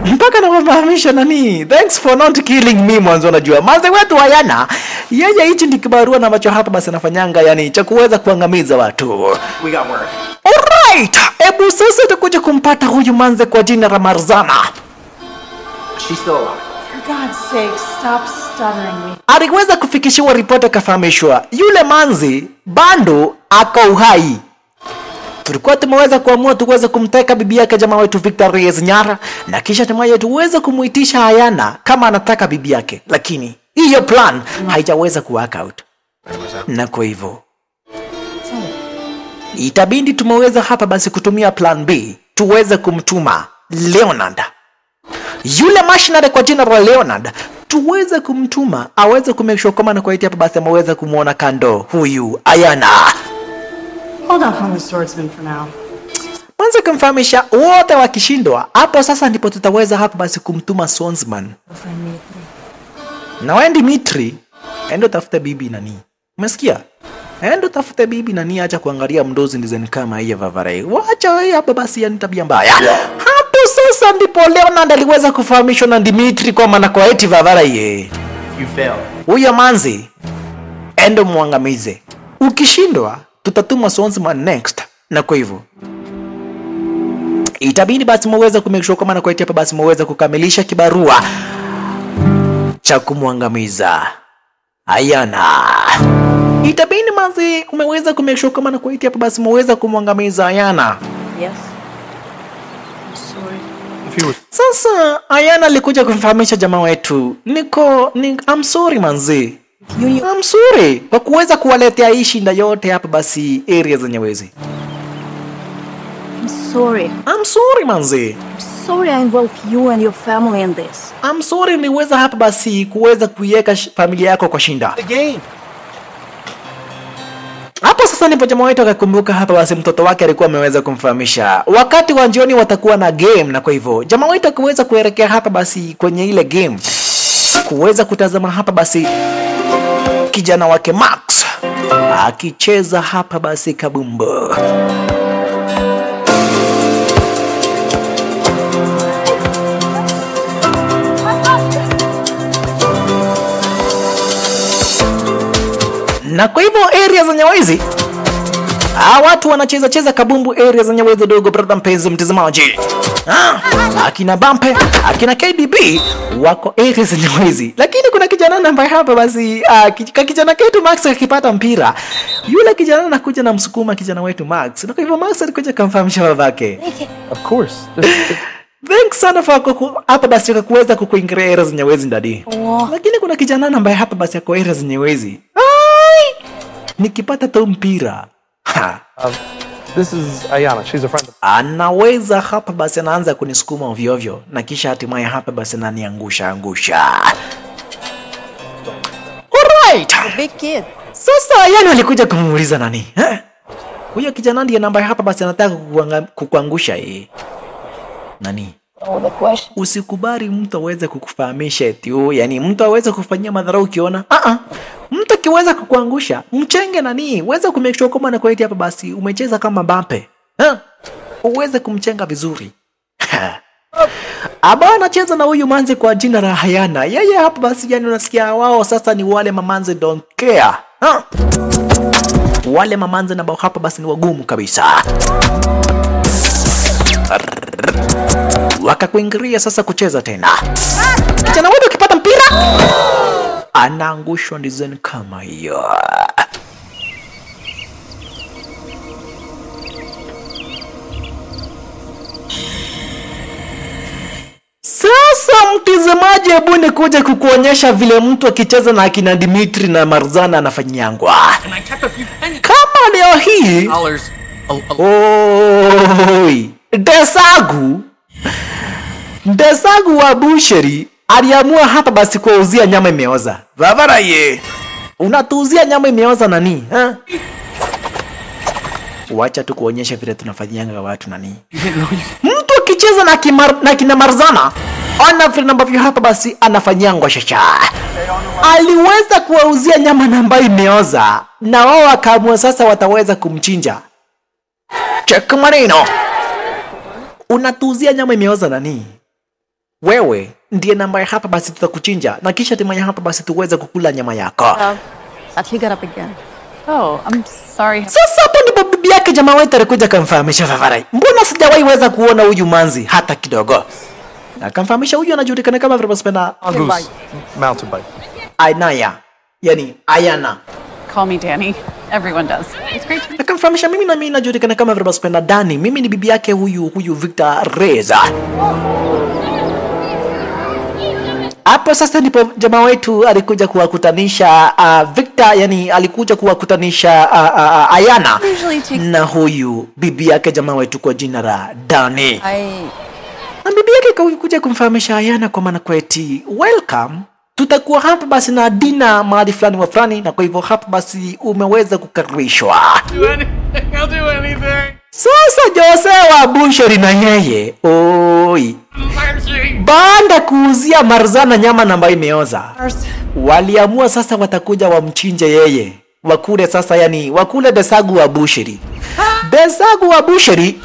Speaker 1: Mpaka na kumfahamisha nani? Thanks for not killing me mwanzo unajua. Manze wetu Ayana, yeye hichi ndi kibarua na macho hapa basi anafanyanga yani cha kuweza kuangamiza watu.
Speaker 2: We got work.
Speaker 1: Alright, ebu sasa tukuje kumpata huyu manze kwa jina la Marzana.
Speaker 2: She's still alive.
Speaker 3: For God's sake, stop stuttering me.
Speaker 1: Aliweza kufikishiwa ripoti kafahamishwa. Yule manzi bando aka uhai. tulikuwa tumeweza kuamua tuweze kumteka bibi yake jamaa wetu Victor Reyes nyara, na kisha hatimaye tuweze kumuitisha Ayana kama anataka bibi yake, lakini hiyo plan haijaweza kuwork out. Na kwa hivyo itabidi tumeweza hapa basi kutumia plan B, tuweze kumtuma Leonard, yule missionary kwa jina la Leonard, tuweze kumtuma aweze kumake sure kama na kwa hapa basi ameweza kumuona kando huyu Ayana.
Speaker 3: Hold off on the swordsman for now.
Speaker 1: Kwanza kumfahamisha wote wakishindwa, hapo sasa ndipo tutaweza hapa basi kumtuma swordsman. Na wewe Dimitri, endo tafute bibi nani. Umesikia? Endo tafute bibi nani, acha kuangalia mdozi design kama hii ya Vavarai. Wacha hii hapa basi ya tabia mbaya. Hapo sasa ndipo Leonard aliweza kufahamishwa na Dimitri kwa maana kwa eti Vavarai.
Speaker 2: You fail.
Speaker 1: Huyo manzi endo muangamize. Ukishindwa tutatuma swordsman next. Na kwa hivyo itabidi basi muweze kumake sure kama na kwa hapa basi muweze kukamilisha kibarua cha kumwangamiza Ayana. Itabidi manzi umeweza kumake sure kama na kwa hapa basi muweze kumwangamiza Ayana.
Speaker 7: Yes. I'm sorry.
Speaker 2: If he was
Speaker 1: Sasa Ayana alikuja kumfahamisha jamaa wetu, I'm sorry manzi. I'm sorry kwa kuweza kuwaletea hii shinda yote hapa basi area zenye wezi.
Speaker 7: I'm sorry.
Speaker 1: I'm sorry manzi.
Speaker 7: I'm sorry I involved you and your family in this.
Speaker 1: I'm sorry niweza hapa basi kuweza kuiweka familia yako kwa shinda.
Speaker 2: the game.
Speaker 1: Hapo sasa ndipo jamaa wetu akakumbuka hapa basi mtoto wake alikuwa ameweza kumfahamisha wakati wa jioni watakuwa na game, na kwa hivyo jamaa wetu akaweza kuelekea hapa basi kwenye ile game kuweza kutazama hapa basi kijana wake Max akicheza hapa basi kabumbu. Na kwa hivyo area za Nyawezi watu wanacheza kabumbu area za Nyawezi dogo, brother mpenzi mtazamaji. Akina Bampe, akina KDB wako area za Nyawezi. Lakini kuna kijana ambaye hapa basi kijana ketu Max akipata mpira, yule kijana anakuja na msukuma kijana wetu Max. Na kwa hivyo Max alikuja kumfahamisha babake.
Speaker 2: Of course.
Speaker 1: Thanks sana for hapa basi kuweza kukuingiria area za Nyawezi ndadi. Lakini kuna kijana ambaye hapa basi ako area za Nyawezi. Nikipata tu mpira
Speaker 2: This is Ayana. She's a friend of
Speaker 1: anaweza hapa basi anaanza kunisukuma ovyo ovyo, na kisha hatimaye hapa basi ananiangusha. Alright.
Speaker 7: Big kid.
Speaker 1: Sasa yani alikuja kumuuliza nani? Huyo kijana ndiye namba hapa basi anataka kukuangusha nani?
Speaker 7: Oh, the question.
Speaker 1: Usikubali mtu aweze kukufahamisha eti yani mtu aweze kufanyia madharau ukiona. Mtu akiweza kukuangusha, mchenge nani? Uweze kumake sure kama na kwa hapa basi umecheza kama Mbappe. Uweze kumchenga vizuri. Aba anacheza na huyu manzi kwa jina la Ayana. Yeye hapa basi yani unasikia wao sasa ni wale mamanzi don't care. Wale mamanzi na hapa basi ni wagumu kabisa. Wakakuingiria sasa kucheza tena. Kijana wewe ukipata mpira anaangushwa design kama hiyo. Sasa mtazamaji, hebu nikuja kukuonyesha vile mtu akicheza na akina Dimitri na Marzana anafanyangwa. Kama leo hii oi Desagu wa Busheri aliamua hapa basi kuuzia nyama imeoza. Vavaraye, unatuuzia nyama imeoza nani? Wacha tu kuonyesha vile tunafanyanga watu nani. Mtu akicheza na kina Marzana, ona vile ambavyo hapa basi anafanyangwa shasha. Aliweza kuwauzia nyama ambayo imeoza, na wao wakaamua sasa wataweza kumchinja. Cheka maneno. Unatuuzia nyama imeoza nani? Wewe ndiye namba hapa basi tutakuchinja, na kisha hatimaye hapa basi tuweze kukula nyama yako.
Speaker 7: That he got up again.
Speaker 3: Oh, I'm sorry.
Speaker 1: Sasa hapo ndipo bibi yake jamaa wetu alikuja kumfahamisha Vavarai. Mbona sijawahi weza kuona huyu manzi hata kidogo? Na kumfahamisha huyu anajulikana kama vile spenda
Speaker 2: Mongoose. Mountain bike.
Speaker 1: Ayana. Yani Ayana.
Speaker 3: call me Danny. Everyone does. It's great to meet
Speaker 1: Akamfahamisha mimi na mimi najulikana kama vile basi penda Dani. Mimi ni bibi yake huyu Victor Reza. Hapo sasa ndipo jamaa wetu alikuja kuwakutanisha Victor, yani alikuja kuwakutanisha Ayana na huyu bibi yake jamaa wetu kwa jina la Dani. Na bibi yake kuja kumfahamisha Ayana kwa maana kweti welcome, tutakuwa hapa basi na dina mahali fulani wa fulani, na kwa hivyo hapa basi umeweza kukaribishwa.
Speaker 2: I'll do anything.
Speaker 1: Sasa Jose wa Busheri na yeye oi banda kuuzia Marzana nyama ambayo imeoza, waliamua sasa watakuja wamchinje yeye wakule sasa, yani wakule Desagu wa Busheri. Desagu wa Busheri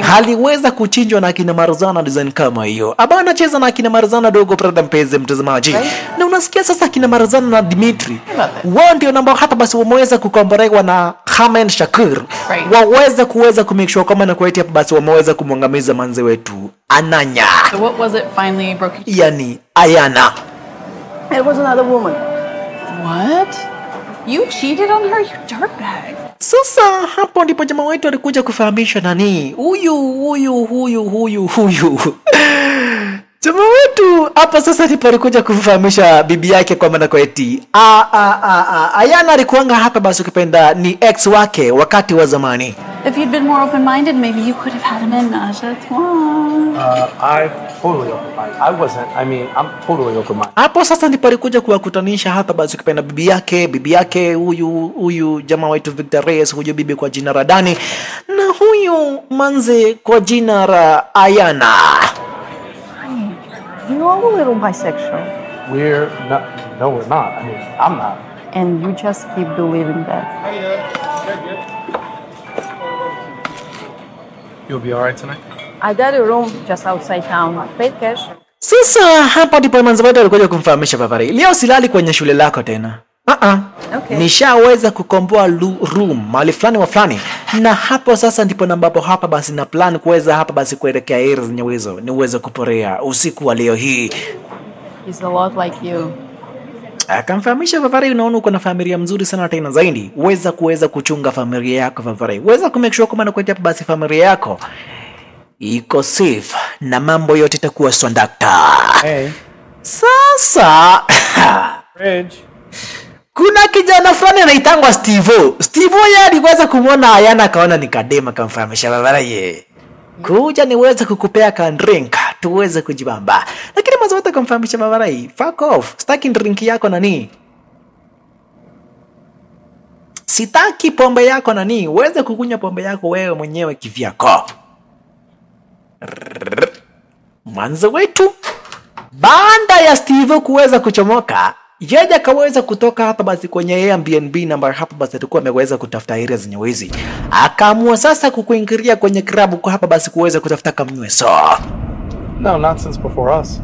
Speaker 1: haliweza kuchinjwa na akina Marzana design kama hiyo. Aba anacheza na akina Marzana dogo brada mpenzi mtazamaji. Na unasikia sasa akina Marzana na Dimitri. Wao ndio namba hapa basi wameweza kukombolewa na Khamen Shakir. Waweza kuweza kumake sure kama na kuitia hapa basi wameweza kumwangamiza manze wetu Ananya.
Speaker 3: So what was it finally broke?
Speaker 1: Yani Ayana.
Speaker 3: It was another woman. What? You cheated on her, you dirtbag.
Speaker 1: Sasa hapo ndipo jamaa wetu alikuja kufahamisha nani huyu jamaa wetu hapa sasa ndipo alikuja kufahamisha bibi yake kwa maana kweti Ayana alikuanga hapa basi ukipenda ni ex wake wakati wa zamani.
Speaker 3: If you'd been more open-minded, maybe you could have had a ménage à trois.
Speaker 4: I'm totally open-minded. I wasn't. I mean, I'm totally open-minded.
Speaker 1: Hapo sasa ndipo alikuja kuwakutanisha hapa basi ukipenda bibi yake huyu jamaa wetu Victor Reyes, huyu bibi kwa jina la Dani na huyu manze kwa jina la Ayana.
Speaker 7: You are a little bisexual.
Speaker 4: We're not. No, we're not. I mean, I'm not.
Speaker 7: And you just keep believing that.
Speaker 2: You'll be alright tonight?
Speaker 7: I got a room just outside town. Paid cash.
Speaker 1: Sasa hapa ndipo manze wetu alikuja kumfahamisha Bavari. Leo silali kwenye shule lako tena.
Speaker 7: Okay.
Speaker 1: Nishaweza kukomboa room mahali fulani wa fulani, na hapo sasa ndipo ambapo hapa basi na plan kuweza hapa basi kuelekea area zenye uwezo niweze kuporea usiku wa leo hii.
Speaker 7: He's a lot like you.
Speaker 1: Akamfahamisha Bavari, unaona uko na familia mzuri sana tena zaidi, kuweza kuchunga familia yako Bavari. Weza ku make sure kama nakuja hapa basi familia yako iko safe na mambo yote itakuwa swandakta.
Speaker 4: Hey.
Speaker 1: Sasa
Speaker 4: Bridge.
Speaker 1: kuna kijana fulani anaitangwa Stevo. Stevo yeye aliweza kumuona Ayana akaona ni kadema, kamfahamisha Bavari, kuja niweze kukupea ka drink tuweze kujibamba. Lakini mwanzo wote kumfahamisha Bavari, fuck off, sitaki drink yako nani, sitaki pombe yako nani, uweze kukunywa pombe yako wewe mwenyewe kivyako. Mwanzo wetu banda ya Steve kuweza kuchomoka, yeye akaweza kutoka hapa basi kwenye Airbnb namba hapa basi alikuwa ameweza kutafuta area zenye wizi. Akaamua sasa kukuingilia kwenye klabu kwa hapa basi kuweza kutafuta kamnyweso.
Speaker 4: No, not since before us.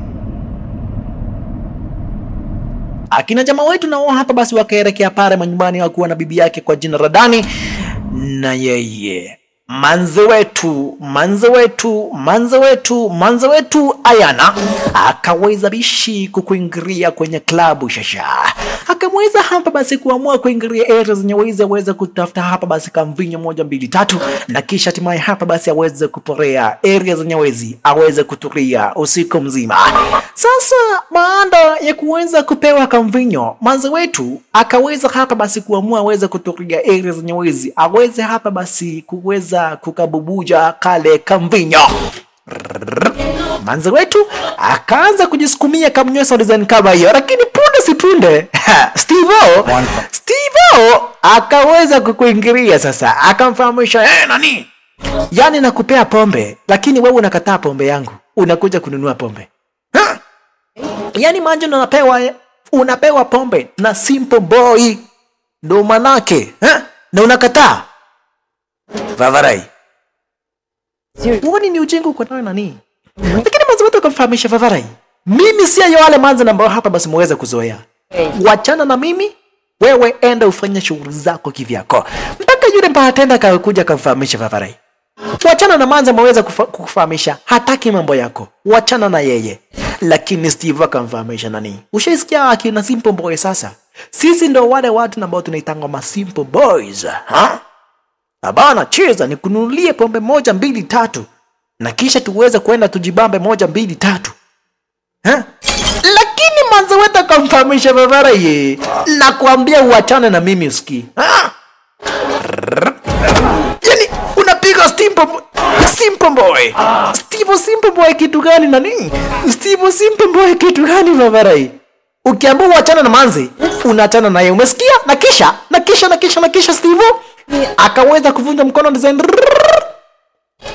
Speaker 1: Akina jamaa wetu nao hapa basi wakaelekea pale manyumbani wakuwa na bibi yake kwa jina la Dani na yeye manze wetu Ayana akaweza bishi kukuingilia kwenye klabu shasha. Akamweza hapa basi kuamua kuingilia area zenye aweze kutafuta hapa basi kamvinyo 1 2 3 na kisha hatimaye hapa basi aweze kuporea area zenye aweze kutulia usiku mzima. Sasa baada ya kuweza kupewa kamvinyo, manze wetu akaweza hapa basi kuamua aweze kutulia area zenye aweze hapa basi kuweza kukabubuja kale kamvinyo. Manze wetu akaanza kujisukumia kamnyweso design kama hiyo, lakini punde si punde Stevo akaweza kukuingilia sasa, akamfahamisha nani, yani nakupea pombe lakini wewe unakataa pombe yangu, unakuja kununua pombe. Yani manjo unapewa pombe na simple boy ndo manake na unakataa. Bavari, uoni ni ujinga uko nayo nani? Lakini manzi wetu akamfahamisha Bavari, mimi si ya wale manzi ambao hapa basi mweza kuzoea. Wachana na mimi, wewe enda ufanye shughuli zako kivyako. Mpaka yule bartender akakuja akamfahamisha Bavari, wachana na manzi mweza kukufahamisha, hataki mambo yako, wachana na yeye. Lakini Steve akamfahamisha nani, ushaisikia akina simple boy sasa Sisi ndo wale watu ambao tunaitanga ma simple boys, ha? Abana cheza ni kununulie pombe 1 2 3 na kisha tuweze kwenda tujibambe 1 2 3. Ha? Lakini manze wetu akamfahamisha Vavara ye na kuambia uachane na mimi usikii. Ha? Yani unapiga simple boy. Steve simple boy kitu gani nani? Steve simple boy kitu gani Vavara ye? Ukiambiwa uachane na manze, unaachana naye. Umesikia? Na kisha Steve akaweza kuvunja mkono design.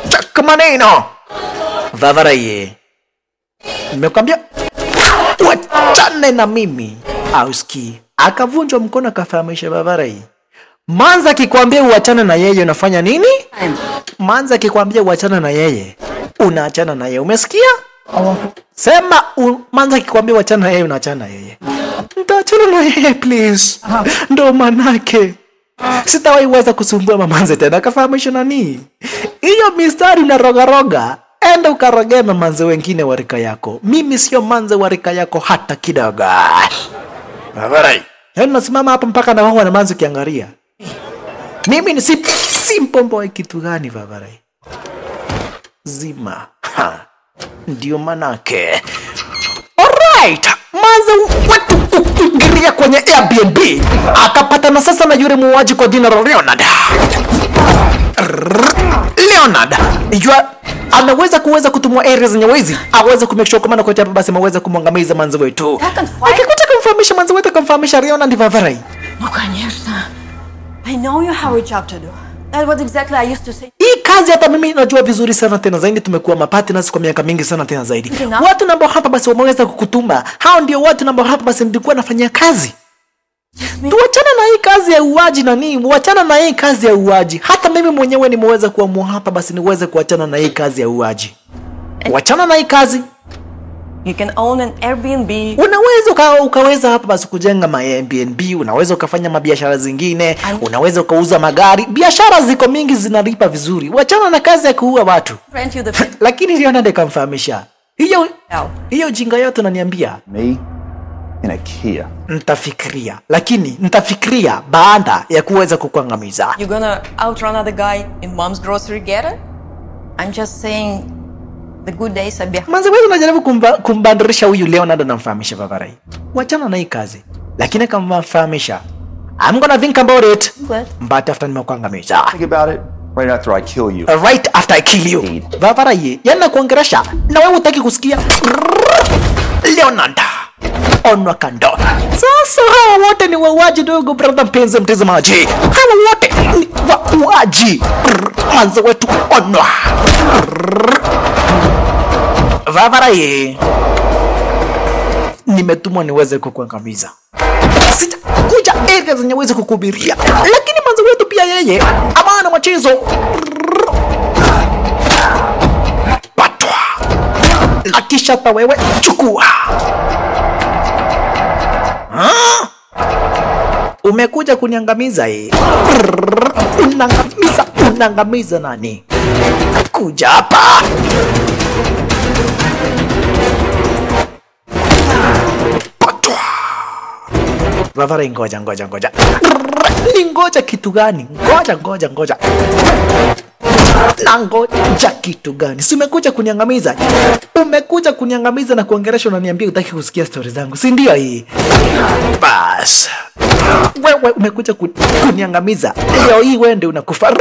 Speaker 1: Chaka maneno. Vavara ye. Nimekwambia wachane na mimi. Auski. Akavunjwa mkono akafahamisha Vavara ye. Manza akikwambia uachane na yeye unafanya nini? Manza akikwambia uachane na yeye unaachana na yeye. Umesikia? Sema Manza akikwambia uachane na yeye unaachana na yeye. Nitaachana na yeye please. Ndo manake sitawahi weza kusumbua mamanze tena. Akafahamisha nani? Hiyo mistari unaroga. Enda ukarogea na manze wengine wa rika yako. Mimi sio manze wa rika yako hata kidogo. Vavarai. Yaani nasimama hapa mpaka na wao na manze kiangalia. Mimi ni simple boy kitu gani Vavarai? Zima. Ha. Ndio manake. Alright. Manze watu kuingilia kwenye Airbnb. Akapatana sasa na yule muuaji kwa jina la Leonard. Anaweza kutumwa areas zenye wezi. Aweza kumake sure kama na kwa hapa basi maweza kumwangamiza manze wetu. Akikuta kumfahamisha manze wetu kumfahamisha Leonard Vavarai.
Speaker 3: No, конечно. I know you have a job to do. That's what exactly I used to say.
Speaker 1: Hii kazi hata mimi najua vizuri sana tena zaidi, tumekuwa mapartners kwa miaka mingi sana tena zaidi. Watu ambao hapa basi wameweza kukutuma. Hao ndio watu ambao hapa basi mlikuwa nafanyia kazi. Tuachana na hii kazi ya uaji na nini? Uachana na hii kazi ya uaji. Hata mimi mwenyewe nimeweza kuamua hapa basi niweze kuachana na hii kazi ya uaji. Uachana na hii kazi.
Speaker 3: You can own an Airbnb.
Speaker 1: Unaweza ukaweza hapa basi kujenga ma Airbnb, unaweza ukafanya mabiashara zingine, unaweza ukauza magari. Biashara ziko mingi zinalipa vizuri. Wachana na kazi ya kuua watu. Lakini Leonard akamfahamisha. Hiyo jinga yote unaniambia.
Speaker 8: Me in a Kia.
Speaker 1: Nitafikiria baada ya kuweza kukuangamiza.
Speaker 3: You gonna outrun other guy in mom's grocery getter? I'm just saying the good days are behind.
Speaker 1: Manze wewe unajaribu kumbandirisha huyu Leonard na mfahamisha Vavarai. Wachana na hii kazi. Lakini akamfahamisha. I'm gonna think about it.
Speaker 3: Good.
Speaker 1: But after nimekuangamiza.
Speaker 8: Think about it right after I kill you.
Speaker 1: Right after I kill you. Vavarai, yana kuongeresha na wewe hutaki kusikia. Leonard. Onwa kando. Sasa hawa wote ni wauaji dogo brother mpenzi mtazamaji. Hawa wote ni wauaji. Manze wetu onwa. Vavarai. Nimetumwa niweze kukuangamiza. Sitakuja area zenye uweze kukubiria. Lakini manze wetu pia yeye amana machezo. Patwa. Na kisha ta wewe chukua. Umekuja kuniangamiza Unangamiza nani? Kuja hapa. Patwa. Vavarai ngoja. Ni ngoja kitu gani? Ngoja. Na ngoja kitu gani? Si umekuja kuniangamiza? Umekuja kuniangamiza na kuongeresha unaniambia utaki kusikia stories zangu. Si ndio hii? Bas. Wewe umekuja kuniangamiza. Leo hii wewe ndio unakufa.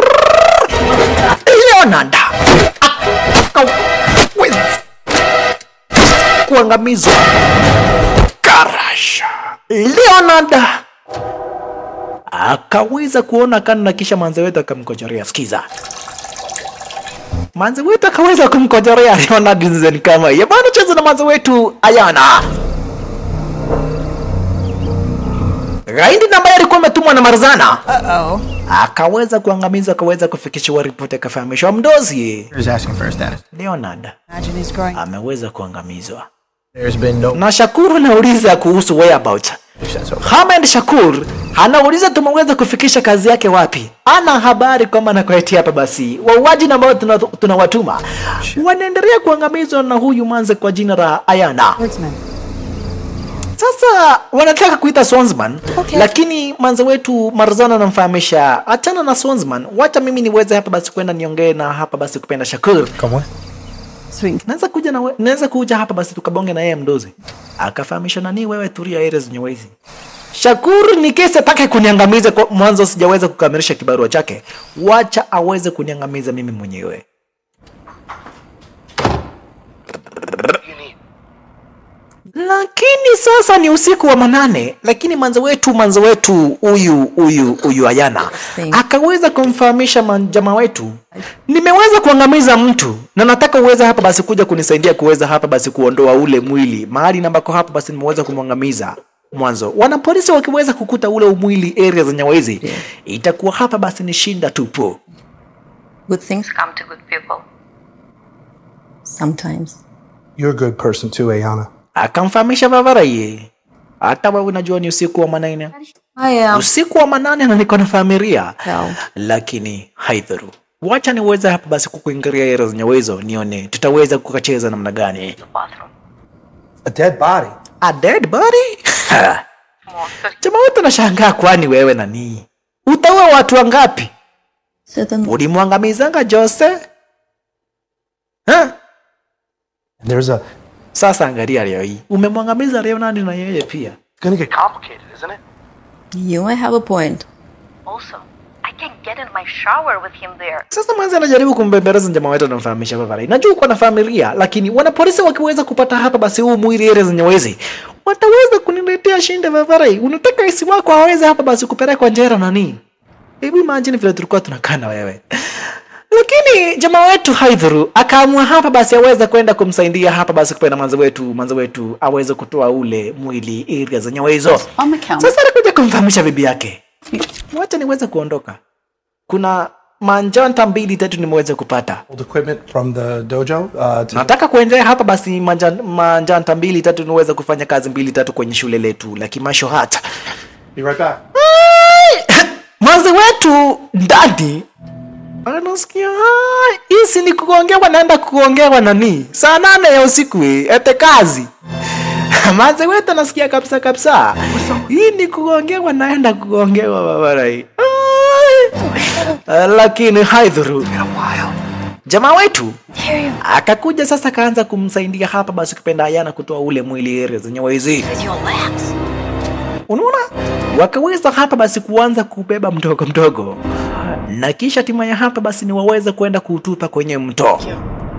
Speaker 1: Leonard. Kuangamizwa. Karasha. Leonard akaweza kuona kana na kisha manze wetu akamkojorea. Sikiza. Manze wetu akaweza kumkojorea Leonard nzeni kama hiyo. Bado cheza na manze wetu Ayana. Gaindi namba alikuwa ametumwa na Marzana. Akaweza kuangamiza, akaweza kufikishiwa ripoti akafahamishwa mdozi. Leonard ameweza kuangamizwa. Na Shakur anauliza kuhusu whereabouts. Hamad Shakur anauliza tumeweza kufikisha kazi yake wapi? Ana habari kama nakuletea hapa basi. Wauaji ambao tunawatuma wanaendelea kuangamizwa na huyu manze kwa jina la Ayana. Sasa wanataka kuita Swordsman, lakini manze wetu Marzana anamfahamisha achana na Swordsman, wacha mimi niweze hapa basi kwenda niongee na hapa basi kupenda Shakur.
Speaker 2: Come on.
Speaker 3: Sweet.
Speaker 1: Naweza kuja hapa basi tukabonge na yeye mdozi. Akafahamisha nani, wewe tulia areas nyewezi. Shakur ni kesi atake kuniangamiza kwa mwanzo sijaweza kukamilisha kibarua chake. Wacha aweze kuniangamiza mimi mwenyewe. Lakini sasa ni usiku wa manane, lakini manzo wetu huyu Ayana akaweza kumfahamisha jamaa wetu, nimeweza kuangamiza mtu na nataka uweze hapa basi kuja kunisaidia kuweza hapa basi kuondoa ule mwili mahali nambako hapa basi nimeweza kumwangamiza mwanzo. Wanapolisi wakiweza kukuta ule mwili area za Nyawezi, itakuwa hapa basi ni shinda tupo.
Speaker 3: Good things come to good people. Sometimes.
Speaker 2: You're a good person too, Ayana.
Speaker 1: Akamfahamisha Vavarai, hata wewe unajua ni usiku wa manane. Usiku wa manane na niko na familia. Lakini haidhuru. Wacha niweze hapa basi kukuingilia area za Nyawezo nione tutaweza kukacheza namna gani.
Speaker 2: A dead body.
Speaker 1: A dead body? Jamaa wetu anashangaa, kwani wewe nani? Utaua watu wangapi? Ulimwangamizanga Jose?
Speaker 2: There's a
Speaker 1: Sasa angalia leo hii. Umemwangamiza leo nani na yeye pia?
Speaker 4: It's gonna get complicated, isn't it?
Speaker 3: You might have a point.
Speaker 5: Also, I can't get in my shower with him there.
Speaker 1: Sasa mwanzo anajaribu kumbembeleza jamaa wetu na kumfahamisha Vavarai. Najua uko na familia, lakini wanapolisi wakiweza kupata hapa basi huu mwili area za Nyawezi, wataweza kuniletea shinda Vavarai. Unataka isi wako aweze hapa basi kupelekwa njera nani? Hebu imagine vile tulikuwa tunakaa na wewe. Lakini jamaa wetu haidhuru akaamua hapa basi aweze kwenda kumsaidia hapa basi kupenda manzo wetu aweze kutoa ule mwili area za Nyawezo. Sasa anakuja kumfahamisha bibi yake, wacha niweze kuondoka, kuna manjanta 2-3 nimeweza kupata
Speaker 2: old equipment from the dojo.
Speaker 1: Nataka kuendelea hapa basi manjanta 2-3 niweze kufanya kazi 2-3 kwenye shule letu la Kimasho hata.
Speaker 2: Be right back.
Speaker 1: Manzo wetu ndani anasikia hisi ni kuongewa, naenda kuongewa nani saa 8 ya usiku ete kazi. Manze wetu anasikia kabisa hii ni kuongewa, naenda kuongewa Vavarai. Lakini haidhuru jamaa wetu akakuja sasa kaanza kumsaidia hapa basi kupenda Ayana kutoa ule mwili area za Nyawezi. Unaona, wakaweza hapa basi kuanza kubeba mdogo na kisha timu ya hapa basi ni waweza kwenda kuutupa kwenye mto.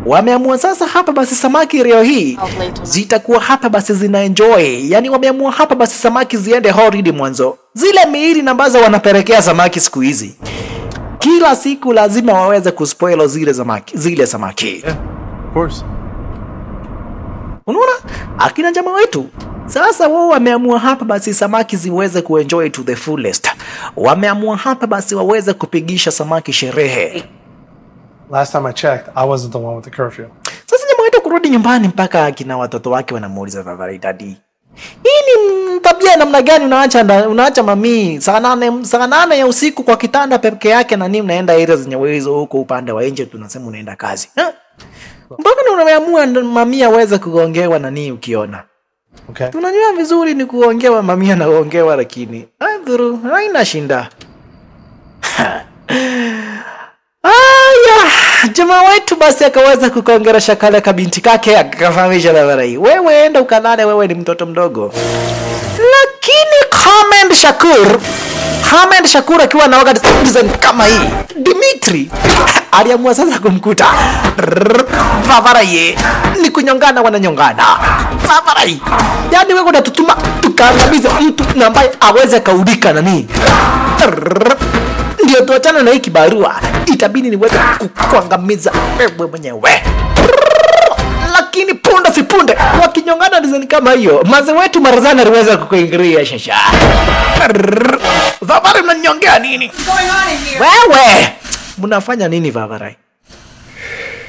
Speaker 1: Wameamua sasa hapa basi samaki leo hii zitakuwa hapa basi zina enjoy. Yani wameamua hapa basi samaki ziende horidi mwanzo. Zile miili ambazo wanapelekea samaki siku hizi, kila siku lazima waweze kuspoil zile samaki.
Speaker 2: Yeah, of course.
Speaker 1: Unaona, akina jamaa wetu sasa wao wameamua hapa basi samaki ziweze kuenjoy to the fullest. Wameamua hapa basi waweze kupigisha samaki sherehe.
Speaker 2: Last time I checked, I wasn't the one with the curfew.
Speaker 1: Sasa jamaa wetu kurudi nyumbani mpaka akina watoto wake wanamuuliza Vavarai, daddy, hii ni tabia namna gani unaacha mami saa 8 ya usiku kwa kitanda peke yake na nini unaenda area zenye uwezo huko upande wa nje tunasema unaenda kazi. Mbona unaamua mami aweze kuongewa na nini ukiona?
Speaker 2: Okay.
Speaker 1: Tunajua vizuri ni kuongewa mami anaongewa, lakini adhuru haina shinda. Jamaa wetu basi akaweza kukongera shakala kabinti kake akafahamisha Vavarai, wewe enda ukalale, wewe ni mtoto mdogo. Lakini Hamed Shakur akiwa na wakati design kama hii, Dimitri aliamua sasa kumkuta Vavarai. Ni kunyongana wananyongana Vavarai. Yaani wewe unatutuma tukaangamiza mtu ambaye aweze kaudika nani? Ndio tuachana na hii kibarua, itabidi niweze kuangamiza wewe mwenyewe. Lakini punde si punde wakinyongana design kama hiyo, maze wetu Marzana aliweza kukuingilia shasha. Vavarai unanyongea nini? Wewe mnafanya nini Vavarai?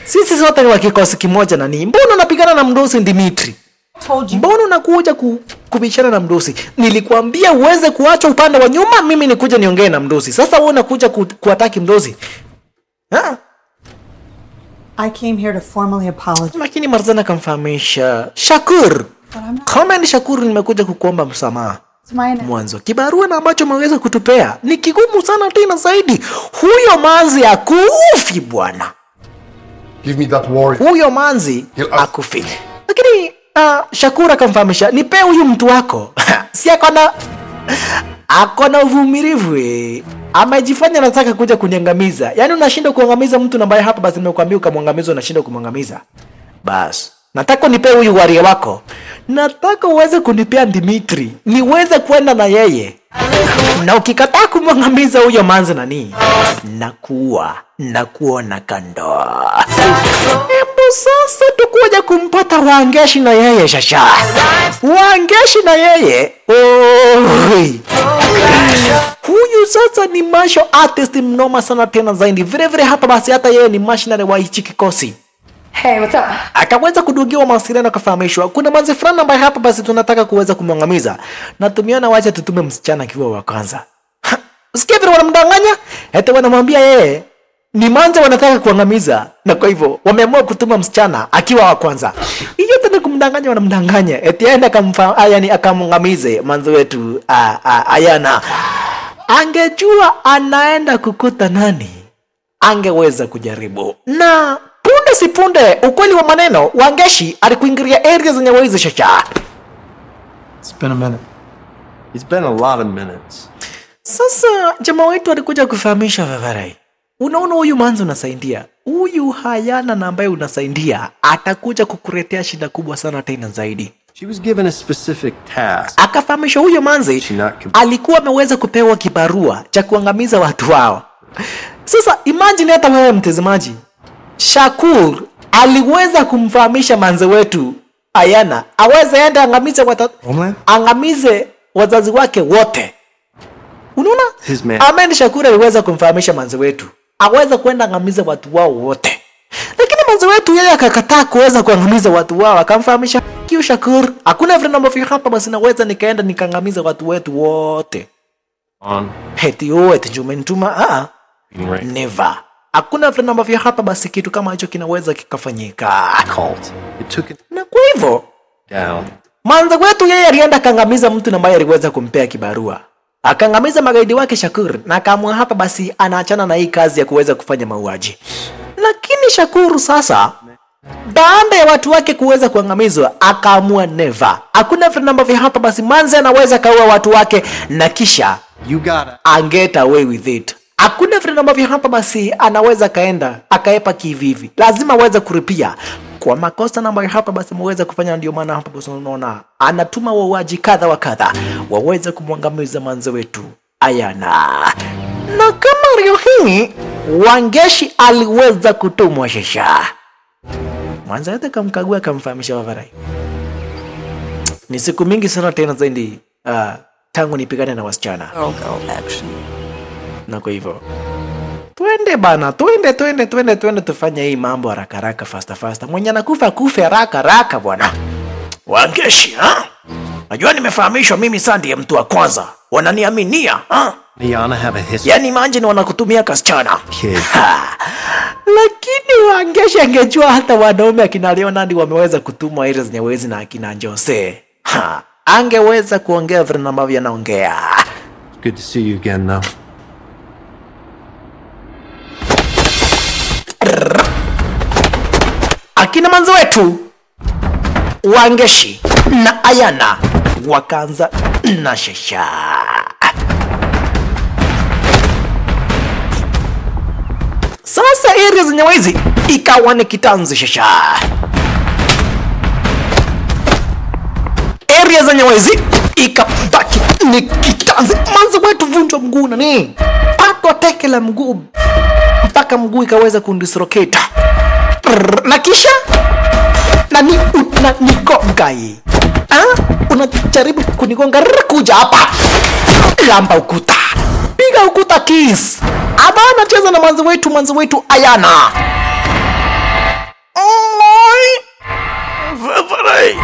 Speaker 1: Sisi sote ni wa kikosi kimoja na nini? Mbona unapigana na mdosi Dimitri? Mbona unakuja kubishana na mdosi? Nilikwambia uweze kuacha upande wa nyuma, mimi nikuja niongee na mdosi. Sasa wewe unakuja kuataki mdosi.
Speaker 9: I came here to formally apologize.
Speaker 1: Lakini Marzana kamfahamisha Shakur, Kama ni Shakuru, nimekuja kukuomba msamaha.
Speaker 9: It's mine.
Speaker 1: Mwanzo kibarua na ambacho umeweza kutupea ni kigumu sana tena zaidi. Huyo manzi akufi bwana.
Speaker 6: Give me that warrior.
Speaker 1: Huyo manzi akufi. Lakini Shakura akamfahamisha, nipe huyu mtu wako. Si akona uvumilivu. Amejifanya anataka kuja kuniangamiza. Yaani unashinda kuangamiza mtu ambaye hapa basi nimekuambia ukamwangamiza, unashinda kumwangamiza. Bas, nataka nipe huyu warrior wako. Nataka uweze kunipea Dimitri, niweze kwenda na yeye. Na ukikataa kumwangamiza huyo manzi nani, nakuona kando. Hebu sasa tukuja kumpata Wangeshi na yeye shasha. Wangeshi na yeye. Oi. Huyu sasa ni martial artist mnoma sana tena zaidi. Vile vile hapa basi hata yeye ni machinery wa hichi kikosi.
Speaker 9: Hey, what's up?
Speaker 1: Akaweza kudugiwa mawasiliano akafahamishwa kuna manzi fulani ambaye hapa basi tunataka kuweza kumwangamiza. Na tumiona wacha tutume msichana akiwa wa kwanza. Usikia vile wanamdanganya? Eti wanamwambia yeye ni manzi wanataka kuangamiza. Na kwa hivyo wameamua kutuma msichana akiwa wa kwanza. Hiyo tena kumdanganya, wanamdanganya. Eti aende akamwangamize manzi wetu Ayana. Angejua anaenda kukuta nani, angeweza kujaribu. Na punde si punde, ukweli wa maneno, Wangeshi alikuingilia area zenye wezi shasha.
Speaker 2: It's been a minute.
Speaker 4: It's been a lot of minutes.
Speaker 1: Sasa jamaa wetu alikuja kufahamisha Vavarai. Unaona huyu manzi unasaidia, huyu Hayana na ambaye unasaidia atakuja kukuletea shida kubwa sana tena zaidi.
Speaker 4: She was given a specific task.
Speaker 1: Akafahamisha huyo manzi alikuwa ameweza kupewa kibarua cha kuangamiza watu wao. Sasa imagine hata wewe mtazamaji, Shakur aliweza kumfahamisha manzi wetu Ayana aweze enda angamize wazazi wake wote. Unaona? Amen, Shakur aliweza kumfahamisha manzi wetu aweza kwenda angamiza watu wao wote. Lakini manzi wetu yeye akakataa kuweza kuangamiza watu wao, akamfahamisha kiu Shakur, hakuna vile namba hapa basi naweza nikaenda nikaangamiza watu wetu wote. Eti jumentuma never. Hakuna vile namba hapa basi kitu kama hicho kinaweza kikafanyika. Na kwa hivyo manzi wetu yeye alienda kaangamiza mtu ambaye aliweza kumpea kibarua. Akaangamiza magaidi wake Shakur na akaamua hapa basi anaachana na hii kazi ya kuweza kufanya mauaji. Lakini Shakuru sasa baada ya watu wake kuweza kuangamizwa akaamua never. Hakuna vile namba hapa basi manzi anaweza kaua watu wake na kisha get away with it. Hakuna vile namba hapa basi anaweza kaenda akaepa kivivi. Lazima aweze kuripia kwa makosa namba hapa basi mweza kufanya. Ndio maana hapa basi unaona anatuma wauaji kadha wa kadha waweze kumwangamiza manzi wetu Ayana. Na kama leo hii Wangeshi aliweza kutumwa shasha, manzi hata kamkagua kamfahamisha Vavarai. Ni siku mingi sana tena zaidi tangu nipigane na wasichana. Na kwa hivyo twende bana, twende tufanye hii mambo haraka fasta. Mwenye anakufa kufe haraka bwana. Wangeshi najua nimefahamishwa mimi sasa ndiye mtu wa kwanza. Wananiaminia yani imagine wanakutumia kasichana. Lakini Wangeshi angejua hata wanaume akina Leonard wameweza kutumwa area zenye wezi na akina Jose. Angeweza kuongea vile ambavyo anaongea.
Speaker 4: Good to see you again though.
Speaker 1: Akina manzi wetu Wangeshi na Ayana wakaanza na shasha. Sasa area zenye wezi ikawa ni kitanzi shasha. Area zenye wezi ikabaki ni kitanzi. Manzi wetu vunjwa mguu nani, patwa teke la mguu mpaka mguu ikaweza kundislocate. Na kisha nani unanigongai? Unajaribu kunigonga, kuja hapa. Lamba ukuta. Piga ukuta kiss. Aba anacheza na manzi wetu Ayana. Vavarai.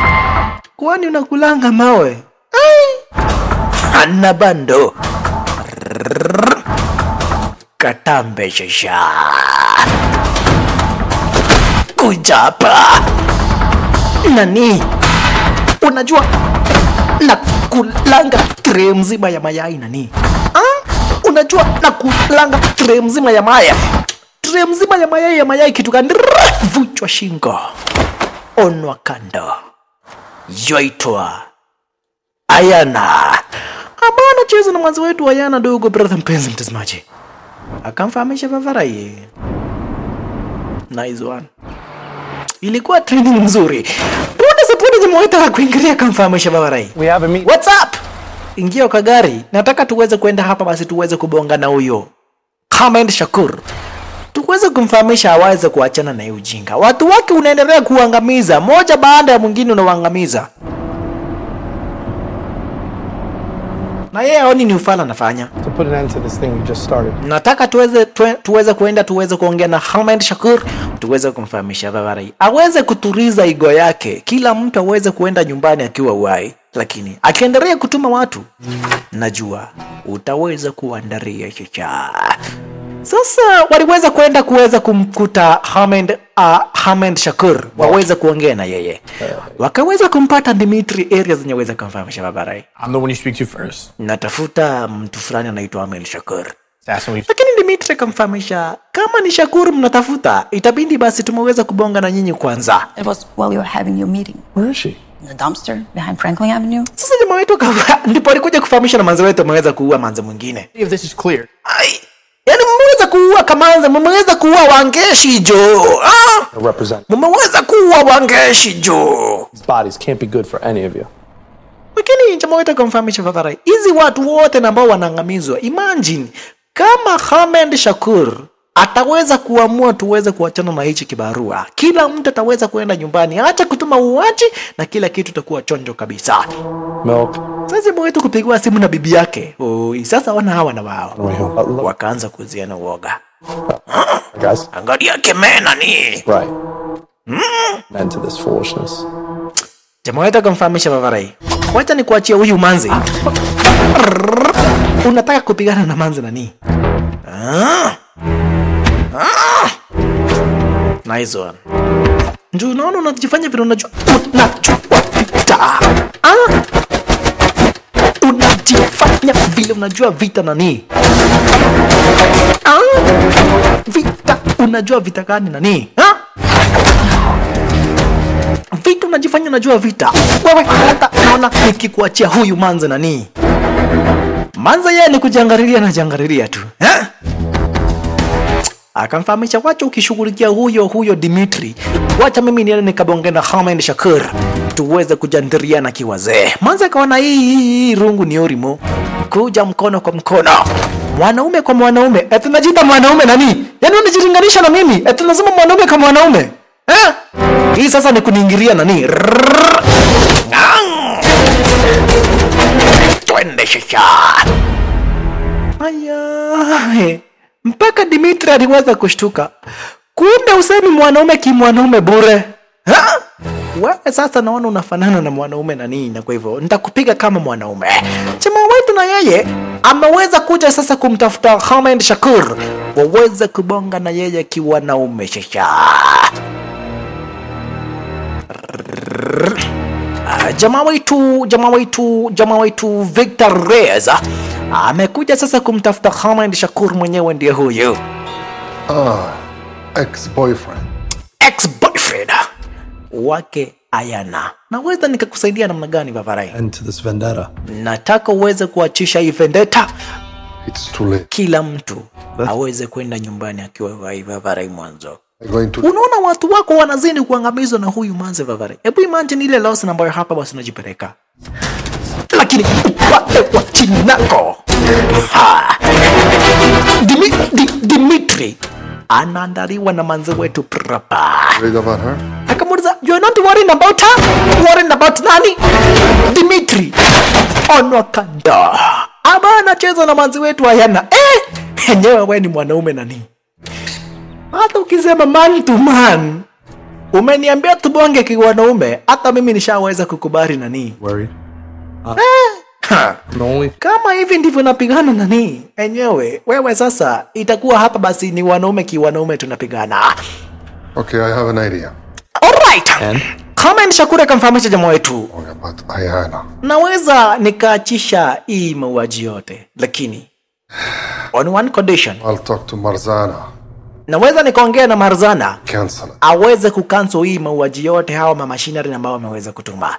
Speaker 1: Kwani unakulanga mawe? Ana bando. Katambe shasha. Kuja hapa. Nani? unajua na kulanga tray mzima ya mayai nani? Unajua na kulanga tray mzima ya mayai. Tray mzima ya mayai kitu gani? Vuchwa shingo. Onwa kando. Yoitwa Ayana. Abana cheza na mwanzo wetu Ayana dogo brother mpenzi mtazamaji. Akamfahamisha Vavarai. Nice one. Ilikuwa training nzuri. Punde jamaa wetu akakuingilia akamfahamisha Vavarai.
Speaker 4: We have a meet.
Speaker 1: What's up? Ingia kwa gari. Nataka tuweze kwenda hapa basi tuweze kubonga na huyo Ahmed Shakur. Tuweze kumfahamisha aweze kuachana na ujinga. Watu wake unaendelea kuangamiza, moja baada ya mwingine unawaangamiza. Na yeye haoni ni ufala anafanya.
Speaker 4: To put an end to this thing you just started.
Speaker 1: Nataka tuweze kuongea na Ahmed Shakur, tuweze kumfahamisha Vavarai. Aweze kuturiza ego yake. Kila mtu aweze kuenda nyumbani akiwa uhai. Lakini akiendelea kutuma watu, najua utaweza kuandaria chicha. Sasa waliweza kuweza kumkuta Ahmed Shakur, waweza kuongea na yeye. Wakaweza kumpata Dimitri area zenye waweza kumfahamisha Vavarai.
Speaker 4: I'm the one you speak to first.
Speaker 1: Natafuta mtu fulani anaitwa Ahmed Shakur.
Speaker 4: That's when we...
Speaker 1: Lakini Dimitri akamfahamisha kama ni Shakur mnatafuta, itabidi basi tumeweza kubonga na nyinyi kwanza.
Speaker 3: It was while you were having your meeting.
Speaker 4: Where is she?
Speaker 3: In the dumpster behind Franklin Avenue.
Speaker 1: Sasa jamaa wetu ndipo alikuja kufahamisha na manzo wetu ameweza kuua manzo mwingine.
Speaker 4: If this is clear.
Speaker 1: Yaani mmeweza kuua Kamanza, mmeweza kuua Wangeshi jo.
Speaker 4: Represent.
Speaker 1: Mmeweza kuua Wangeshi jo.
Speaker 4: These bodies can't be good for any of you.
Speaker 1: Lakini jamaa wetu akamfahamisha Vavarai, hizi watu wote ambao wanaangamizwa, imagine kama Ahmed Shakur ataweza kuamua tuweze kuachana na hichi kibarua. Kila mtu ataweza kuenda nyumbani, acha kutuma uaji na kila kitu itakuwa chonjo kabisa.
Speaker 4: Milk.
Speaker 1: Sasa jamaa wetu kupigiwa simu na bibi yake. Sasa wana hawa na wao. Wakaanza kuziana uoga.
Speaker 4: Guys.
Speaker 1: Angalia kemena ni.
Speaker 4: Right. End to this foolishness.
Speaker 1: Jamaa wetu akamfahamisha Vavarai, wacha ni kuachia huyu manzi. Unataka kupigana na manzi nani? Nice one. Ndio unaona unajifanya vile unajua vita. Unajifanya vile unajua vita nani? Vita unajua vita gani nani? Vita unajifanya unajua vita. Wewe hata naona nikikuachia huyu manza nani? Manza yeye ni kujangariria na jangariria tu. Akamfahamisha wacha ukishughulikia huyo Dimitri. Wacha mimi niende nikabonge na Ahmed Shakur. Tuweze kujandiriana kiwazee. Manza kaona hii rungu ni orimo. Kuja mkono kwa mkono. Mwanaume kwa mwanaume. Eti najiita mwanaume nani? Yaani unajilinganisha na mimi? Eti nasema mwanaume kwa mwanaume? Hii sasa ni kuniingilia nani? Twende shisha. Aya. Mpaka Dimitri aliweza kushtuka. Kumbe usemi mwanaume kimwanaume bure. Wewe sasa naona unafanana na mwanaume na nini, na kwa hivyo nitakupiga kama mwanaume. Chama wetu na yeye ameweza kuja sasa kumtafuta Ahmed Shakur. Waweze kubonga na yeye kiwanaume shisha. Jamaa wetu Victor Reyes amekuja sasa kumtafuta Ahmed Shakur, mwenyewe ndiye huyu. Ex-boyfriend wake Ayana. Naweza nikakusaidia namna gani Vavarai?
Speaker 2: End to this vendetta.
Speaker 1: Nataka uweze kuachisha hii vendetta.
Speaker 6: It's too late.
Speaker 1: Kila mtu aweze kwenda nyumbani akiwa hai Vavarai mwanzo.
Speaker 6: Going to...
Speaker 1: Unaona watu wako wanazidi kuangamizwa na huyu manze Vavarai. Hebu imagine ile loss ambayo hapa basi unajipeleka. Lakini upate wa chini nako. Dimitri anaandaliwa na manze wetu proper.
Speaker 6: Worried about her?
Speaker 1: Akamuuliza, you're not worried about her? Worried about nani? Dimitri. Onwa kanda. Aba anacheza na manze wetu Ayana. Enyewe wewe ni mwanaume nani? Hata ukisema man to man, umeniambia tubonge kiwanaume, hata mimi nishaweza kukubali nani?
Speaker 2: Worried?
Speaker 1: Kama hivi ndivyo napigana nani? Enyewe wewe sasa itakuwa hapa basi ni wanaume kiwanaume tunapigana.
Speaker 6: Okay, I have an idea.
Speaker 1: Alright. Kama ni Shakur akamfahamisha jamaa wetu,
Speaker 6: But Ayana.
Speaker 1: naweza nikaachisha hii mauaji yote, lakini on one condition.
Speaker 6: I'll talk to Marzana.
Speaker 1: Naweza nikaongea na Marzana
Speaker 6: Cancel it.
Speaker 1: aweze kucancel hii mauaji yote hao mamashinari ambao wameweza kutuma.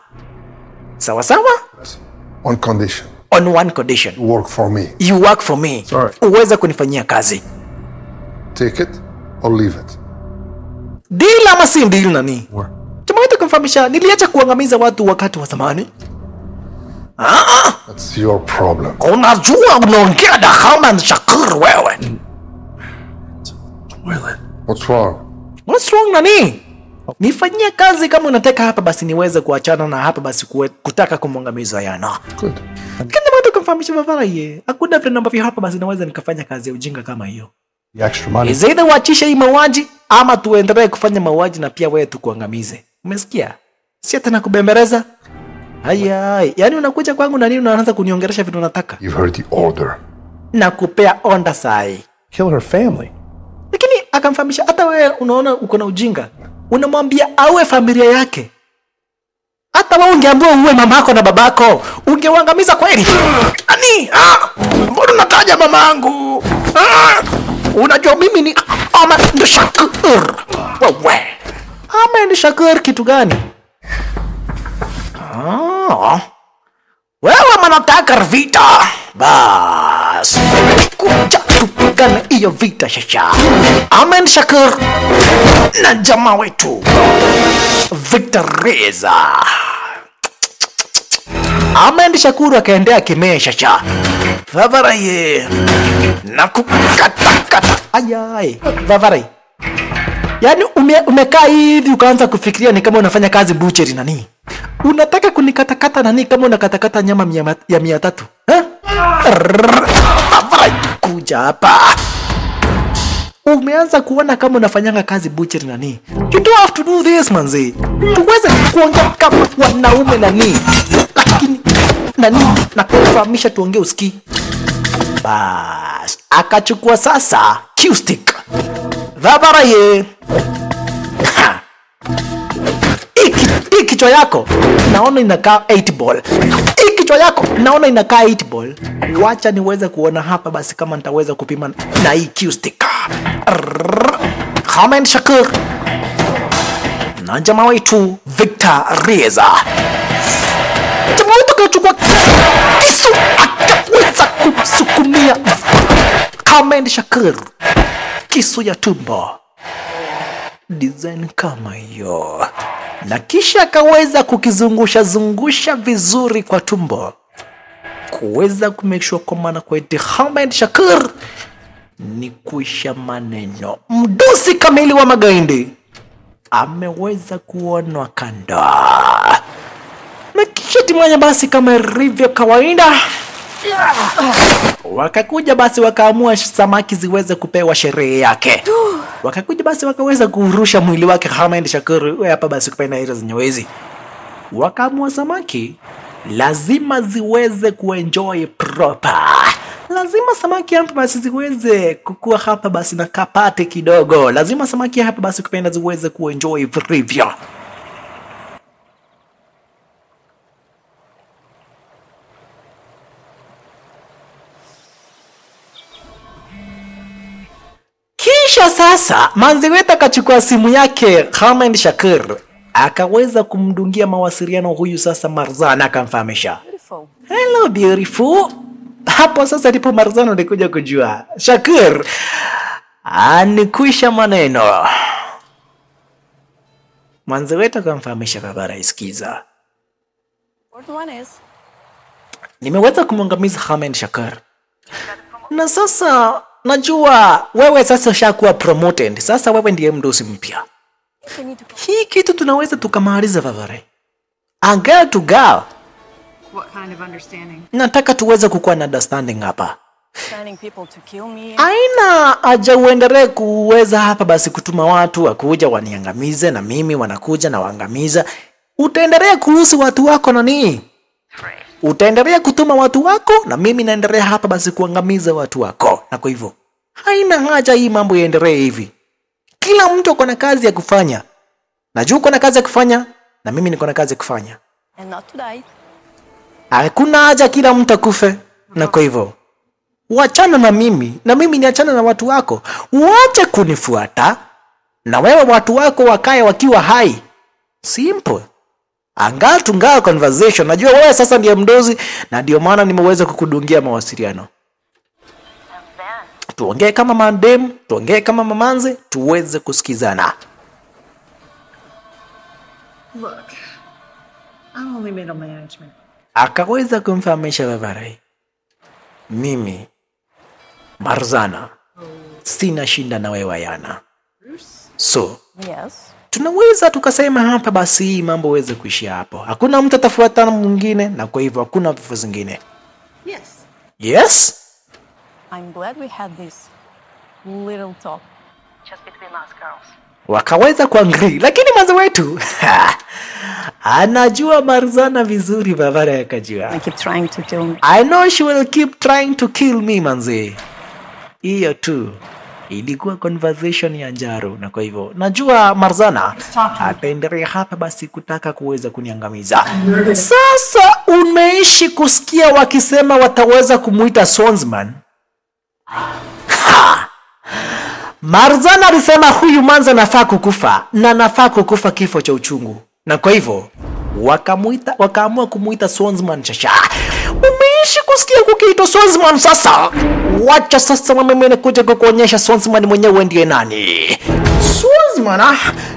Speaker 1: Sawa sawa?
Speaker 6: Yes. On condition.
Speaker 1: On one condition.
Speaker 6: You work for me.
Speaker 1: You work for me.
Speaker 2: Sorry.
Speaker 1: Uweze kunifanyia kazi.
Speaker 6: Take it or leave it.
Speaker 1: Deal ama si deal nani?
Speaker 6: Where?
Speaker 1: Jamaa wetu kumfahamisha niliacha kuangamiza watu wakati wa zamani.
Speaker 6: That's your problem.
Speaker 1: Unajua unaongea na Haman Shakur wewe.
Speaker 6: What's wrong?
Speaker 1: What's wrong nani? Nifanyie kazi kama unataka hapa basi niweze kuachana na hapa basi kutaka kumwangamiza Ayana.
Speaker 6: Good.
Speaker 1: Kama watu kumfahamisha Vavara ye, hakuna vile ambavyo hapa basi naweza nikafanya kazi ya ujinga kama hiyo.
Speaker 2: The extra money.
Speaker 1: Is either uachishe hii mauaji ama tuendelee kufanya mauaji na pia wewe tukuangamize. Umesikia? Si tena kubembeleza. Haya, yani unakuja kwangu na nini unaanza kuniongelesha vitu unataka?
Speaker 6: Give her the order.
Speaker 1: Na kupea onda sai.
Speaker 2: Kill her family.
Speaker 1: Lakini akamfahamisha hata wewe unaona uko na ujinga. Unamwambia awe familia yake. Hata wewe ungeambiwa uwe mamako na babako, ungewaangamiza kweli? Ani? Mbona unataja mamangu? Unajua mimi ni Ahmed Shakur. Wewe. Ahmed Shakur kitu gani? Wewe mnataka vita. Bas. Kuja tupigane hiyo vita shasha. Ahmed Shakur na jamaa wetu Victor Reza. Ahmed Shakur akaendea kemea shasha. Vavarai na kukatakata. Ayai. Vavarai. Yani umekaa hivi ukaanza kufikiria ni kama unafanya kazi butchery nani? Unataka kunikatakata nani kama unakatakata nyama ya 300? Vavarai kuja hapa. Umeanza kuona kama unafanyanga kazi butchery nani? You don't have to do this manzi. Tuweze kuongea kama wanaume nani? Lakini nani nakufahamisha tuongee usikii. Bas, akachukua sasa Q-stick. Vavaraye. Hii kichwa yako naona inakaa 8 ball. Hii kichwa yako naona inakaa 8 ball. Wacha niweze kuona hapa basi kama nitaweza kupima na hii Q-stick. Ahmed Shakur na jamaa wetu Victor Reza. Jamaa wetu kachukua kisu akaweza kumsukumia Ahmed Shakur kisu ya tumbo design kama hiyo, na kisha akaweza kukizungusha vizuri kwa tumbo kuweza kumake sure kwa maana kwa Ahmed Shakur ni kuisha maneno. Mdosi kamili wa magaindi ameweza kuonwa kando, na kisha timanya basi kama ilivyo kawaida wakakuja basi wakaamua samaki ziweze kupewa sherehe yake. Wakakuja basi wakaweza kurusha mwili wake Ahmed Shakur hapa basi kupenda hizo zinyewezi. Wakaamua samaki lazima ziweze kuenjoy proper. Lazima samaki hapa basi ziweze kukua hapa basi na kapate kidogo. Lazima samaki hapa basi kupenda ziweze kuenjoy vilivyo. Kisha sasa manzi wetu akachukua simu yake Ahmed Shakur akaweza kumdungia mawasiliano huyu sasa Marzana akamfahamisha. Hello beautiful. Hapo sasa ndipo Marzana alikuja kujua Shakur anikwisha maneno. Manzi wetu akamfahamisha babara, isikiza. Nimeweza kumwangamiza Ahmed Shakur. Na sasa najua wewe sasa ushakuwa promoted. Sasa wewe ndiye mdosi mpya. Hii kitu tunaweza tukamaliza Vavare. Girl to girl.
Speaker 9: What kind of understanding?
Speaker 1: Nataka tuweze kukuwa na understanding hapa.
Speaker 3: Planning people to kill me.
Speaker 1: Aina aja uendelee kuweza hapa basi kutuma watu wakuja waniangamize na mimi wanakuja na waangamiza. Utaendelea kuruhusu watu wako nani? Utaendelea kutuma watu wako na mimi naendelea hapa basi kuangamiza watu wako. Na kwa hivyo haina haja hii mambo yaendelee hivi. Kila mtu ako na kazi ya kufanya. Najua uko na kazi ya kufanya, na mimi niko na kazi kufanya.
Speaker 3: And not to die.
Speaker 1: Hakuna haja kila mtu akufe. Na kwa hivyo wachana na mimi niachana na watu wako. Waache kunifuata na wewe watu wako wakae wakiwa hai. Simple. Tungaa conversation. Najua wewe sasa ndiye mdozi na ndio maana nimeweza kukudungia mawasiliano. Tuongee kama mandem, tuongee kama mamanze, tuweze kusikizana.
Speaker 9: Look, I'm only middle management.
Speaker 1: Akaweza kumfahamisha Vavarai, mimi Marzana sina shinda na wewe Ayana. So
Speaker 3: Yes.
Speaker 1: tunaweza tukasema hapa basi mambo weze kuishia hapo. Hakuna mtu atafuatana mwingine na kwa hivyo hakuna vifo zingine.
Speaker 9: Yes.
Speaker 1: Yes?
Speaker 3: I'm glad we had this little talk.
Speaker 5: Just between us girls.
Speaker 1: Wakaweza kuangri, lakini manze wetu anajua Marzana vizuri. Vavarai akajua.
Speaker 3: I keep trying to kill me.
Speaker 1: I know she will keep trying to kill me manze. Hiyo tu ilikuwa conversation ya Njaro, na kwa hivyo najua Marzana ataendelea hapa basi kutaka kuweza kuniangamiza. Sasa umeishi kusikia wakisema wataweza kumuita Swordsman. Marzana alisema huyu manza nafaa kukufa na nafaa kukufa kifo cha uchungu, na kwa hivyo wakaamua kumuita Swordsman. Shasha, umeishi kusikia kukiitwa Swordsman. Sasa wacha sasa mimi nakuja kukuonyesha Swordsman mwenyewe ndiye nani. Swordsman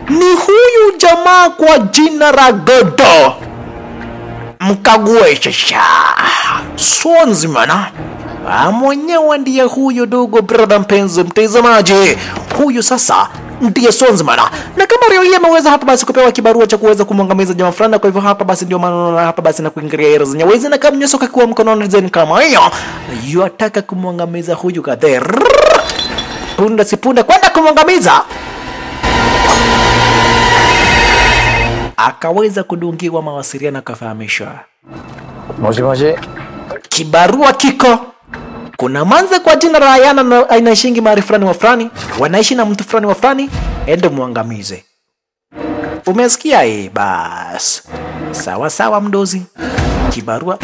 Speaker 1: ni huyu jamaa kwa jina la Gondo. Mkague shasha. Swordsman mwenyewe ndiye huyu ndugu brother mpenzi mtazamaji. Huyu sasa ndiye Swordsman. Na kama leo hii ameweza hapa basi kupewa kibarua cha kuweza kumwangamiza jamaa fulani, kwa hivyo hapa basi ndio maana hapa basi na kuingilia era zenye wezi na kama nyoso kwa mkononi zeni kama hiyo. Yataka kumwangamiza huyu Kader. Punda sipunda kwenda kumwangamiza. Akaweza kudungiwa mawasiliano akafahamishwa.
Speaker 8: Moshi.
Speaker 1: Kibarua kiko. Kuna manze kwa jina la Ayana na anaishingi mahali fulani wa fulani, wanaishi na mtu fulani wa fulani, ende muangamize. Umesikia bas. Sawa sawa mdozi. Kibarua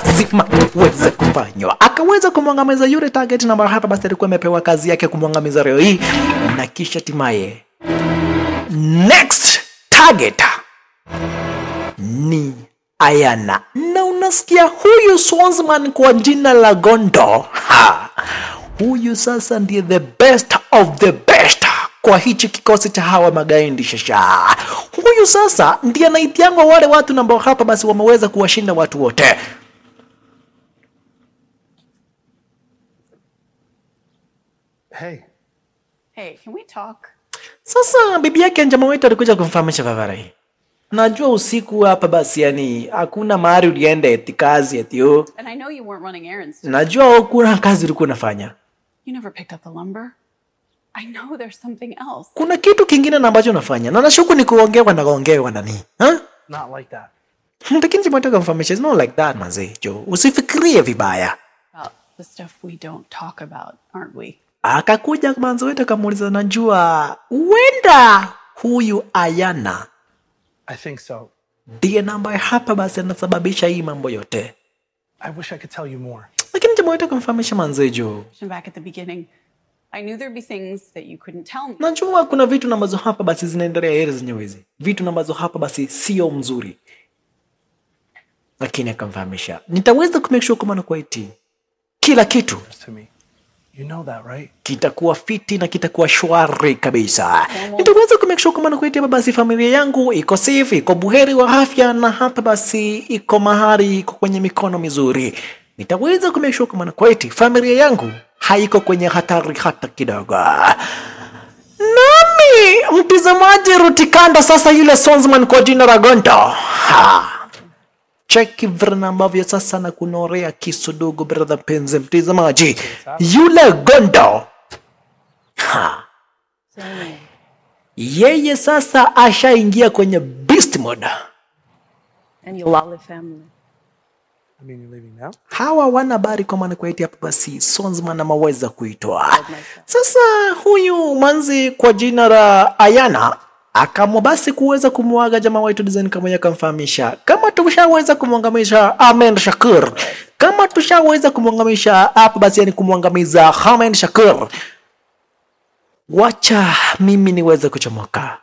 Speaker 1: lazima uweze kufanywa. Akaweza kumwangamiza yule target na hapa basi alikuwa amepewa kazi yake kumwangamiza leo hii, na kisha timaye next target ni Ayana. Na unasikia huyu Swordsman kwa jina la Gondo. Huyu sasa ndiye the best of the best kwa hichi kikosi cha hawa magaindi shasha. Huyu sasa ndiye anaitiangwa wale watu ambao hapa basi wameweza kuwashinda watu wote.
Speaker 9: Hey, can we talk?
Speaker 1: Sasa bibi yake Njama wetu alikuja kumfahamisha Vavarai. Najua usiku hapa basi yani hakuna mahali ulienda eti kazi eti oh.
Speaker 9: And I know you weren't running errands.
Speaker 1: Najua kuna kazi ulikuwa unafanya.
Speaker 9: You never picked up the lumber. I know there's something else.
Speaker 1: Kuna kitu kingine na ambacho unafanya. Na nashuku ni kuongewa na nani?
Speaker 2: Not like that.
Speaker 1: Lakini Njama kumfahamisha it's not like that manze. Jo, usifikirie vibaya.
Speaker 9: About the stuff we don't talk about, aren't we?
Speaker 1: Akakuja manzo wetu akamuuliza, najua uenda huyu Ayana
Speaker 2: I think so.
Speaker 1: ndiye namba hapa basi anasababisha hii mambo yote.
Speaker 2: I wish I could tell you more.
Speaker 1: Lakini Njama wetu kumfahamisha manzejo.
Speaker 9: Back at the beginning, I knew there'd be things that you couldn't tell me.
Speaker 1: Najua kuna vitu ambazo hapa basi zinaendelea heri zenyewe hizi. Vitu ambazo hapa basi sio mzuri. Lakini akamfahamisha, nitaweza kumake sure kama kwa kila kitu
Speaker 2: To me. You know that, right?
Speaker 1: kitakuwa fiti na kitakuwa shwari kabisa. Nitaweza kumake sure kama hapa basi familia yangu iko safe, iko buheri wa afya, na hapa basi iko mahali, iko kwenye mikono mizuri. Nitaweza kumake sure kama familia yangu haiko kwenye hatari hata kidogo. Nami mtazamaji rutikanda sasa yule Swordsman kwa jina la Gondo. Cheki vrna ambavyo sasa na kunorea kisu dogo brother penzi mtazamaji. Yule Gondo. Yeye sasa ashaingia kwenye beast mode.
Speaker 3: And your lovely family.
Speaker 2: I mean, you're leaving now?
Speaker 1: Hawa wana habari kwa maana kwa hapa basi Swordsman ameweza kuitoa. Sasa huyu manzi kwa jina la Ayana akaamua basi kuweza kumwaga jamaa wetu design kama yakamfahamisha kama tushaweza kumwangamisha Ahmed Shakur, kama tushaweza kumwangamisha hapa basi, yani kumwangamiza Ahmed Shakur, wacha mimi niweze kuchomoka,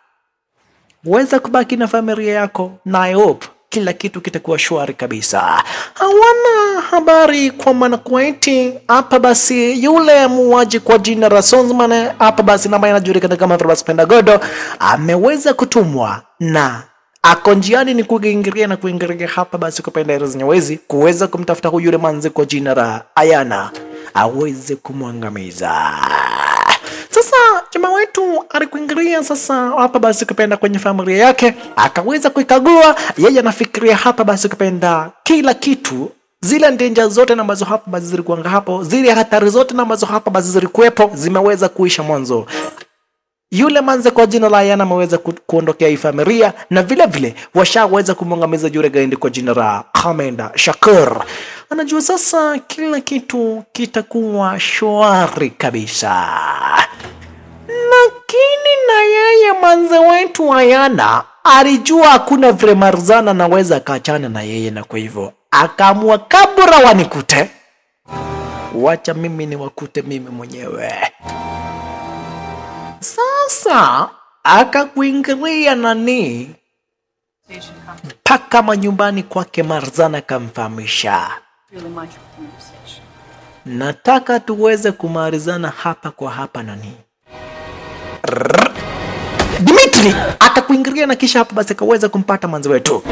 Speaker 1: weza kubaki na familia yako, na I hope kila kitu kitakuwa shwari kabisa. Hawana habari kwa maana kwaiti hapa basi yule muuaji kwa jina la Sonsman hapa basi na anajulikana kama Farbas Pendagodo ameweza kutumwa na ako njiani ni kuingiria na kuingiria hapa basi kupenda Erez Nyawezi kuweza kumtafuta huyu yule manzi kwa jina la Ayana aweze kumwangamiza. Sasa jamaa wetu alikuingilia sasa hapa basi kupenda kwenye familia yake, akaweza kuikagua. Yeye anafikiria hapa basi kupenda kila kitu, zile ndenja zote na ambazo hapa basi zilikuwa hapo, zile hatari zote na ambazo hapa basi zilikuwepo zimeweza kuisha mwanzo. Yule manze kwa jina la Ayana ameweza kuondokea hii familia, na vile vile washaweza kumwangamiza yule gaindi kwa jina la Ahmed Shakur. Anajua sasa kila kitu kitakuwa shwari kabisa. Lakini na yeye manze wetu Ayana alijua hakuna vile Marzana anaweza kaachana na yeye, na kwa hivyo akaamua kabla wanikute, wacha mimi ni wakute mimi mwenyewe. Sasa akakuingilia nani mpaka manyumbani kwake Marzana kamfahamisha, nataka tuweze kumarizana hapa kwa hapa nani Dimitri akakuingilia, na kisha hapa basi akaweza kumpata manzi wetu,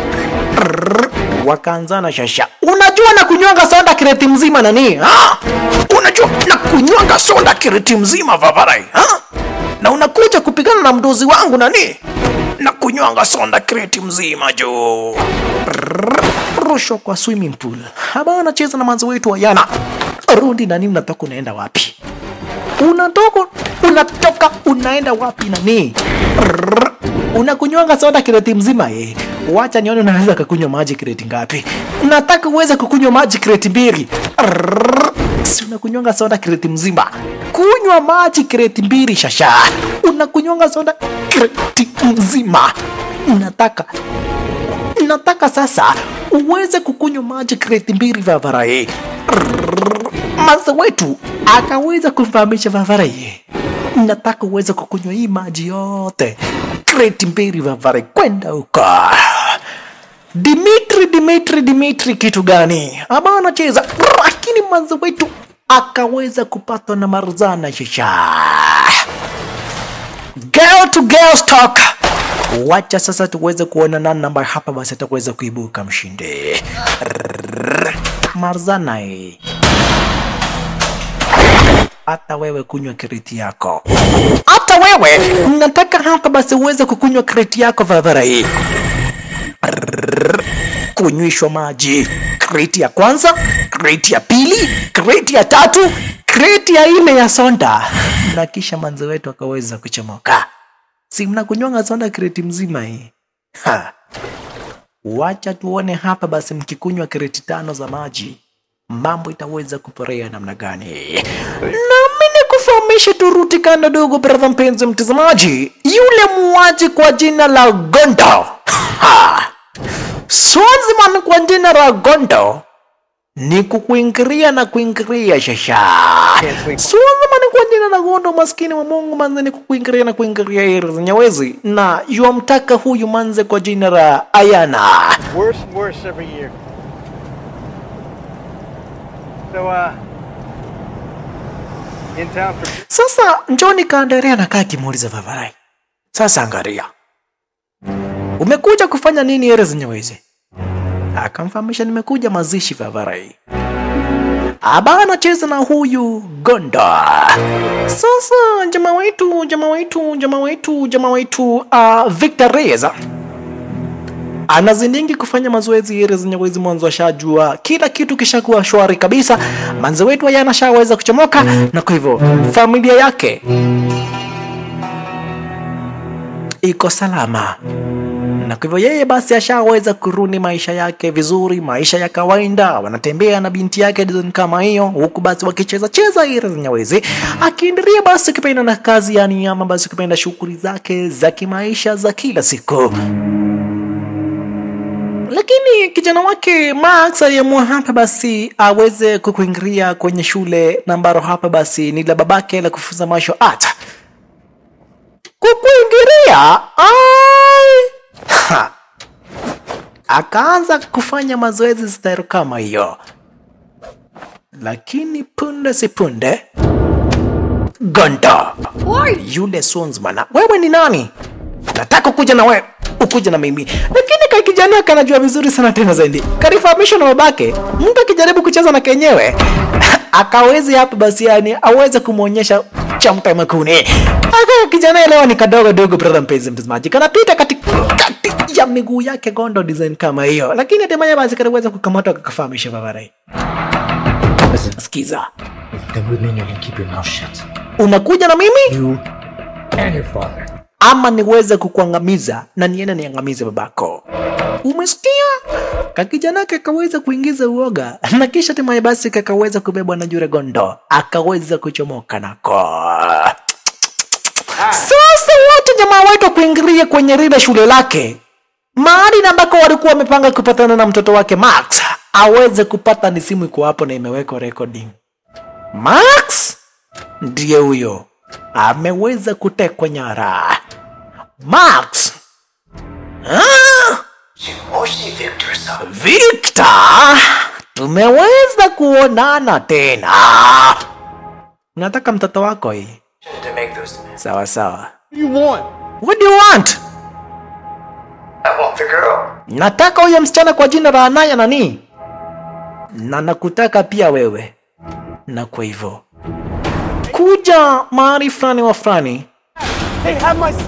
Speaker 1: wakaanzana shasha. Unajua na kunywanga soda kireti mzima nani ha? Unajua na kunywanga soda kireti mzima Vavarai ha? Na unakuja kupigana na mdozi wangu nani na kunywanga soda kireti mzima jo. Rusho kwa swimming pool haba anacheza na manzi wetu Ayana. Rudi nani, unatoka unaenda wapi? Unatoka unaenda wapi nani? Unakunywanga soda kireti mzima Wacha nione unaweza kukunywa maji kireti ngapi. Nataka uweze kukunywa maji kireti 2. Si unakunywanga soda kireti mzima. Kunywa maji kireti 2 shasha. Unakunywanga soda kireti mzima. Nataka sasa uweze kukunywa maji kireti 2 Vavarai. Manze wetu akaweza kumfahamisha Vavarai, nataka uweze kukunywa hii maji yote kreti 2 Vavarai, kwenda huko. Dimitri kitu gani? Aba anacheza, lakini manze wetu akaweza kupatwa na Marzana shisha. Girl to girl talk. Wacha sasa tuweze kuona nani namba hapa basi ataweza kuibuka mshindi. Marzana hata wewe kunywa kreti yako. Hata wewe nataka hapa basi uweze kukunywa kreti yako Vavarai. Kunywishwa maji. Kreti ya kwanza, kreti ya pili, kreti ya 3, kreti ya 4 ya sonda. Na kisha manzi wetu akaweza kuchomoka. Si mnakunywanga sonda kreti mzima Wacha tuone hapa basi mkikunywa kreti 5 za maji mambo itaweza kuporea namna gani. Nami nikufahamishe turuti kando dogo brother mpenzi mtazamaji, yule muuaji kwa jina la Gondo Sonsman kwa jina la Gondo ni kukuingiria na kuingiria shasha. Sonsman kwa jina la Gondo maskini wa Mungu manze ni kukuingiria na kuingiria Erez Nyawezi, na yuamtaka huyu manze kwa jina la Ayana.
Speaker 10: Worse and worse every year. So, in town for...
Speaker 1: Sasa njoni kaendelea na kaa kimuuliza Vavarai. Sasa angalia, umekuja kufanya nini Erez Nyawezi? Akamfahamisha nimekuja mazishi Vavarai. Aba anacheza na huyu Gondo. Sasa jamaa wetu Victor Reyes anazindingi kufanya mazoezi Erez Nyawezi mwanzo ashajua kila kitu kishakuwa shwari kabisa. Manzi wetu Ayana shaweza kuchomoka, na kwa hivyo familia yake iko salama. na kwa hivyo yeye basi ashaweza kuruni maisha yake vizuri, maisha ya kawaida, wanatembea na binti yake design kama hiyo, huku basi wakicheza hira za nyawezi, akiendelea basi kipenda na kazi yani ama basi kipenda shughuli zake za kimaisha za kila siku. Lakini kijana wake Max aliamua hapa basi aweze kuingia kwenye shule na ambalo hapa basi ni la babake la kufunza martial art. Kukuingilia akaanza kufanya mazoezi style kama hiyo, lakini punde si punde Gondo yule Sonsman, wewe ni nani? Nataka kuja na wewe, ukuja na mimi. Lakini kwa kijana kanajua vizuri sana tena zaidi, karifahamishwa na babake, mtu akijaribu kucheza na kenyewe akawezi hapa basi yani aweze kumuonyesha chamta makuni. Aka kijana leo ni kadogo dogo brother mpenzi mtazamaji, kanapita kati ya miguu yake Gondo design kama hiyo, lakini hatimaye basi kanaweza kukamata akafahamisha babarai. Sikiza, unakuja na mimi
Speaker 8: You and your father.
Speaker 1: ama niweze kukuangamiza na niende niangamize babako. Umesikia? Kakijana kakaweza kuingiza uoga na kisha hatimaye basi kakaweza kubebwa na yule Gondo, akaweza kuchomoka nako. Sasa wote jamaa wetu kuingilia kwenye lile shule lake, mahali na ambako walikuwa wamepanga kupatana na mtoto wake Max aweze kupata ni simu iko hapo na imewekwa recording. Max ndiye huyo ameweza kutekwa nyara. Max Victor, tumeweza kuonana tena. Nataka mtoto wako hii. Sawa sawa. What do you want?
Speaker 8: I want the girl.
Speaker 1: Nataka huyo msichana kwa jina la Anaya nani? Na nakutaka pia wewe. Na kwa hivyo kuja mahali fulani wa fulani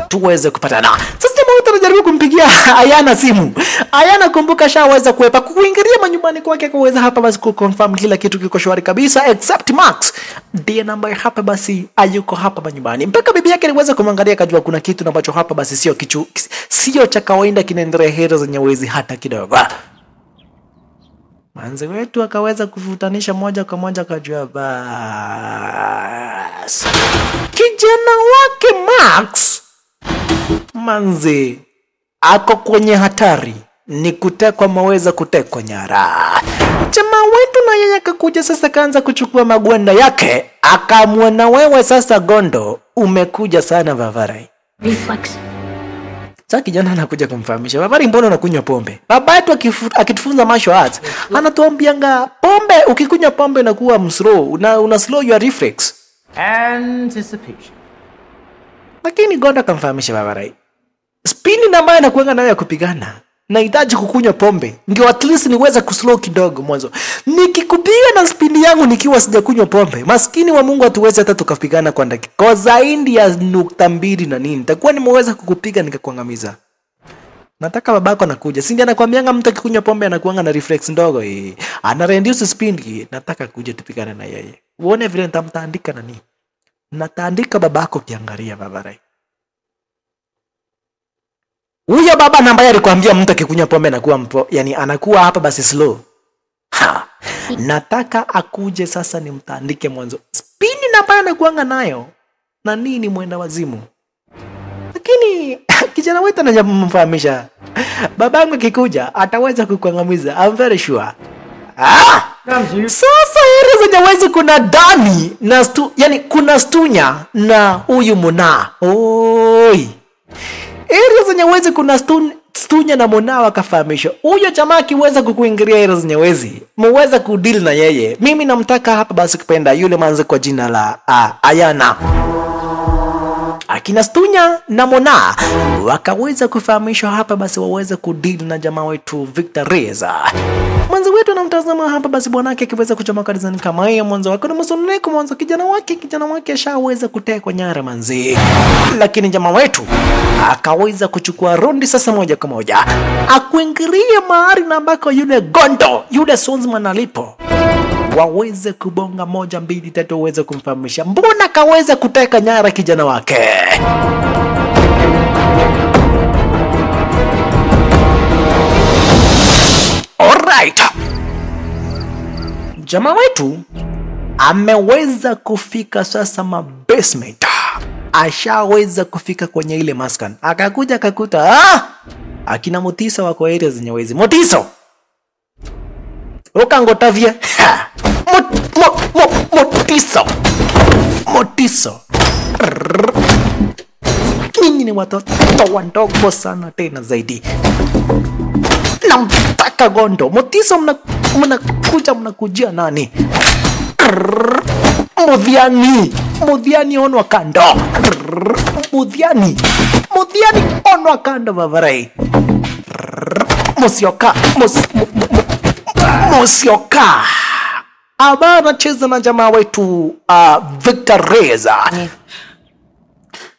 Speaker 1: tuweze kupatana. Sasa jamaa utajaribu kumpigia Ayana simu. Ayana kumbuka shaweza kuepa kuingilia manyumbani kwake kuweza hapa basi kuconfirm kila kitu kiko shwari kabisa except Max. Ndiye namba hapa basi ayuko hapa manyumbani. Mpaka bibi yake aliweza kumwangalia kajua kuna kitu ambacho hapa basi sio cha kawaida kinaendelea hera za nyawezi hata kidogo. Manzi wetu akaweza kuvutanisha moja kwa moja kajua basi kijana wake Max manzi ako kwenye hatari, ni kutekwa, maweza kutekwa nyara. Jamaa wetu na yeye akakuja sasa kaanza kuchukua magwanda yake, akamwona wewe sasa Gondo umekuja sana Vavarai.
Speaker 5: Reflex.
Speaker 1: Sasa kijana anakuja kumfahamisha, Vavarai mbona unakunywa pombe? Baba yetu akitufunza martial arts anatuambianga pombe, ukikunywa pombe unakuwa mslow, una slow your reflex.
Speaker 11: Anticipation.
Speaker 1: Lakini Gondo akamfahamisha Vavarai, spini na ambayo nakuanga nayo ya kupigana, nahitaji kukunywa pombe ndio at least niweze kuslow kidogo mwanzo. Nikikupiga na spini yangu nikiwa sijakunywa pombe, maskini wa Mungu hatuwezi hata tukapigana kwa dakika zaidi ya nukta mbili na nini. Nitakuwa nimeweza kukupiga nikakuangamiza. Nataka babako anakuja. Si ndiye anakuambianga mtu akikunywa pombe anakuanga na reflex ndogo hii. Ana reduce speed. Nataka kuja tupigane na yeye. Uone vile nitamtaandika nani. Nataandika babako kiangalia Vavarai. Huyo baba na ambaye alikwambia mtu akikunywa pombe anakuwa yani anakuwa hapa basi slow. Nataka akuje sasa nimtaandike mwanzo. Spini na ambaye anakuanga nayo na nini mwenda wazimu. Lakini kijana wetu anajamfahamisha babangu akikuja ataweza kukuangamiza. I'm very sure. Sasa hili zenye kuna Dani na yani kuna Stunya na huyu Mona. Oi. Hili zenye kuna Stunya na Mona wakafahamisha. Huyo jamaa akiweza kukuingilia hili zenye muweza kudeal na yeye. Mimi namtaka hapa basi kupenda yule manze kwa jina la Ayana. Akina Stunya na Mona wakaweza kufahamishwa hapa basi waweze kudeal na jamaa wetu Victor Reza. Mwanzo wetu anamtazama hapa basi bwanake akiweza kuchomoka design kama hiyo. Mwanzo wake na msononeko, mwanzo kijana wake ashaweza kutekwa nyara manzi. Lakini jamaa wetu akaweza kuchukua rondi sasa moja kwa moja, akuingilia mahali na ambako yule Gondo, yule Sonsman alipo, waweze kubonga 1 2 3 waweze kumfahamisha mbona kaweza kuteka nyara kijana wake. Alright. Jamaa wetu ameweza kufika sasa basement. Ashaweza kufika kwenye ile maskan. Akakuja akakuta akina Mutiso wako area zenye wezi. Mutiso. Ukangotavia. Mutiso. Nyinyi ni watoto wadogo sana tena zaidi. Namtaka Gondo. Mutiso mnakujia nani? Mudhiani onwa kando. Mudhiani onwa kando Vavarai. Musioka. Aba anacheza na jamaa wetu Victor Reza.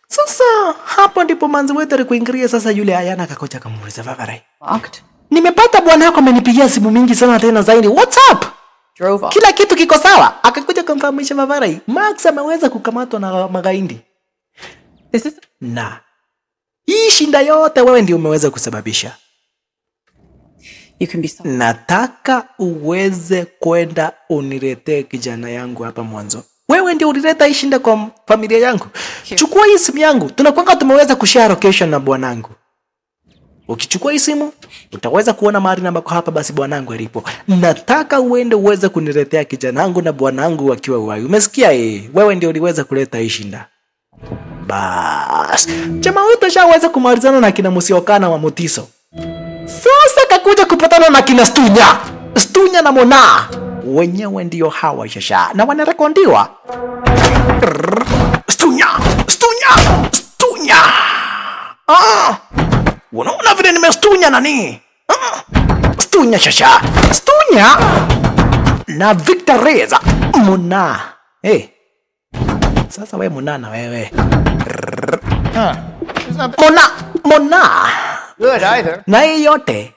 Speaker 1: Sasa hapo ndipo manzi wetu alikuingilia sasa yule Ayana akakocha kamuuliza Vavarai. Nimepata bwana yako amenipigia simu mingi sana tena zaidi. What's up? Kila kitu kiko sawa. Akakuja kumfahamisha Vavarai. Max ameweza kukamatwa na magaindi. Na hii shinda yote wewe ndio umeweza kusababisha. Nataka uweze kwenda uniletee kijana yangu hapa mwanzo. Wewe ndio ulileta hii shinda kwa familia yangu. Chukua hii simu yangu. Tunakwanga tumeweza kushare location na bwanangu. Ukichukua hii simu utaweza kuona mahali ambako hapa basi bwanangu alipo. Nataka uende uweze kuniletea kijana wangu na bwanangu wakiwa uhai. Umesikia wewe ndio uliweza kuleta hii shinda. Bas. Jamaa wetu shaweza kumalizana na kina Musiokana wa Mutiso. Sasa kakuja kupatana na kina Stunya na Mona. Wenyewe ndio hawa shasha na wanarekondiwa. Stunya. Unaona vile nimestunya nani? Stunya shasha. Stunya na Victor Reza. Mona. Sasa wewe Mona na wewe. Mona.
Speaker 11: Good either.
Speaker 1: Na hii yote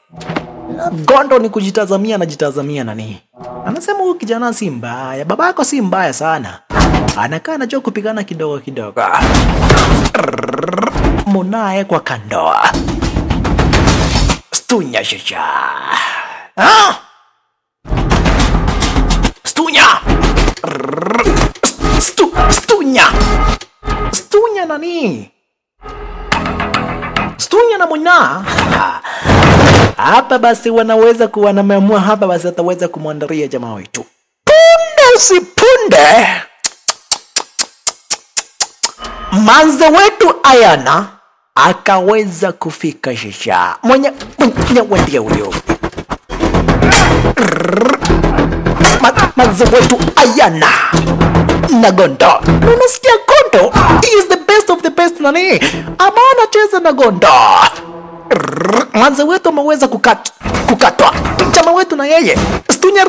Speaker 1: Gondo ni kujitazamia na jitazamia nani? Anasema huyu kijana si mbaya, babako si mbaya sana. Anakaa anajua kupigana kidogo kidogo. Munae kwa kando. Stunya shasha. Stunya. Stunya nani? Stunya na Mona. Hapa basi wanaweza kuwa na meamua hapa basi ataweza kumwandaria jamaa wetu. Punde si punde. Manze wetu Ayana akaweza kufika shasha. Mwenye ndio huyo. Manze wetu Ayana na Gondo. Unasikia Gondo? He is the best of the best nani? Amana cheza na Gondo. Manze wetu ameweza kukatwa. Chama wetu na yeye. Stunya.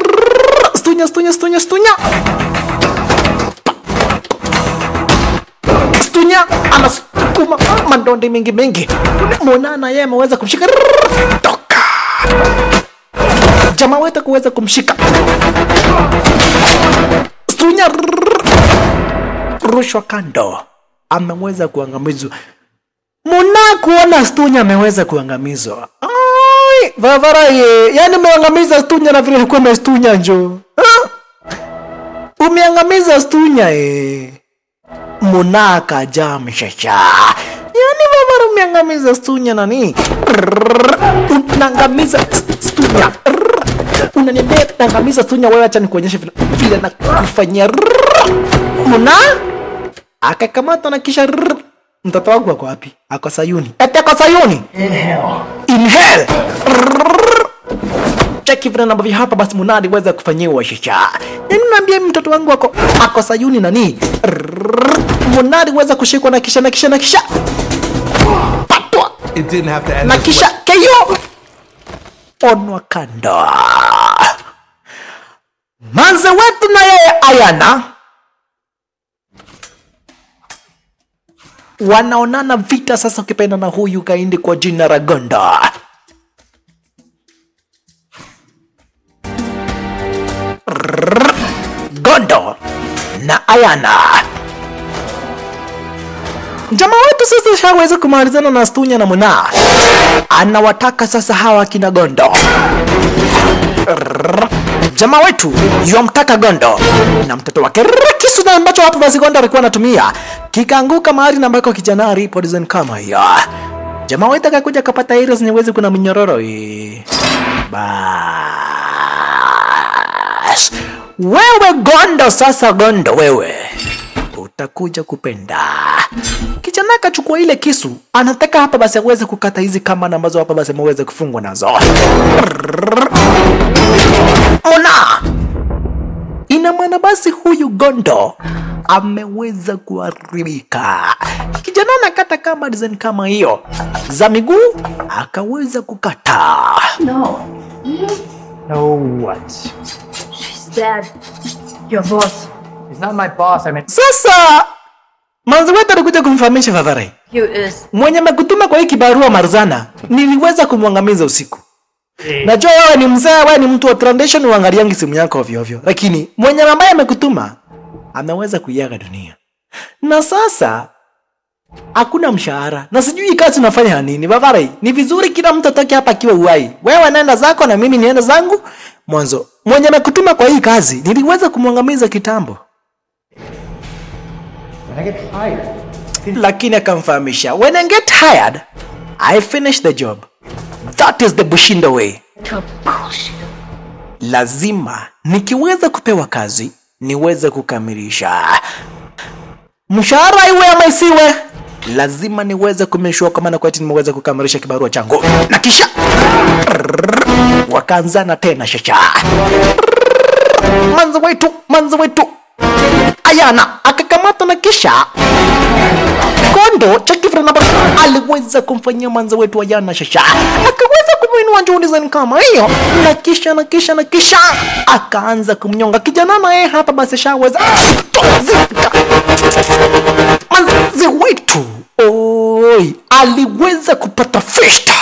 Speaker 1: Stunya anasukuma mandonde mengi. Mona na yeye ameweza kumshika. Toka. Jamaa wetu kuweza kumshika. Stunya rushwa kando. Ameweza kuangamizwa. Mona kuona Stunya ameweza kuangamizwa. Ai, Vavarai, yani umeangamiza Stunya na vile ulikuwa umestunya njo. Umeangamiza Stunya Mona akaja mshasha. Yani Vavarai umeangamiza Stunya nani? Unaangamiza Stunya. Unaniambia unaangamiza Stunya wewe, acha nikuonyeshe vile na kufanyia. Mona akakamatwa na kisha mtoto wangu wako wapi? Ako Sayuni. Ako Sayuni. In hell. Cheki vile nambavyo hapa basi Mona aliweza kufanyiwa shisha. Yaani naambia mtoto wangu ako Sayuni nani? Mona aliweza kushikwa na kisha. Patwa.
Speaker 2: It didn't have to end.
Speaker 1: Na kisha keyo. Onwa kando. Manze wetu na yeye Ayana wanaonana vita sasa, ukipenda na huyu kaindi kwa jina la Gondo. Gondo na Ayana. Jamaa wetu sasa shaweza kumalizana na Stunya na Mona. Anawataka sasa hawa kina Gondo. Jamaa wetu yomtaka Gondo na mtoto wake kisu na ambacho hapo basi Gondo alikuwa anatumia kikaanguka mahali na ambako kijana alipo design kama hiyo. Jamaa wetu akakuja kapata heroes niweze kuna mnyororo bas. Wewe Gondo sasa, Gondo wewe utakuja kupenda. Kijana akachukua ile kisu, anataka hapa basi aweze kukata hizi kamba ambazo hapa basi ameweza kufungwa nazo. Ona! Ina maana basi huyu Gondo ameweza kuharibika. Kijana anakata kamba design kama hiyo za miguu akaweza kukata.
Speaker 12: No.
Speaker 11: No what?
Speaker 12: She's dead. Your boss.
Speaker 11: He's not my boss. I mean.
Speaker 1: Sasa manzi wetu alikuja kumfahamisha Vavare.
Speaker 12: You is.
Speaker 1: Mwenye amekutuma kwa hii kibarua Marzana, niliweza kumwangamiza usiku. Najua wewe ni mzee, wewe ni mtu wa tradition, uangaliangi simu yako ovyo ovyo. Lakini mwenye ambaye amekutuma ameweza kuiaga dunia. Na sasa hakuna mshahara. Na sijui kazi unafanya nini. Vavare, ni vizuri kila mtu atoke hapa akiwa uhai. Wewe nenda zako na mimi nienda zangu. Mwanzo, mwenye amekutuma kwa hii kazi niliweza kumwangamiza kitambo.
Speaker 11: When I get tired.
Speaker 1: Lakini akamfahamisha, when I get tired, I finish the job. That is the Bushindo way. Lazima nikiweza kupewa kazi niweze kukamilisha. Mshahara iwe ama isiwe, lazima niweze kumeshua kama na kwati nimeweza kukamilisha kibarua changu. Na kisha wakaanzana tena shasha. Manzi wetu Ayana akakamata na kisha Gondo chakifra na aliweza kumfanyia manzi wetu Ayana shasha. Akaweza kumuinua juu design kama hiyo na kisha akaanza kumnyonga kijana naye hapa basi shaweza manzi wetu oi aliweza kupata fishta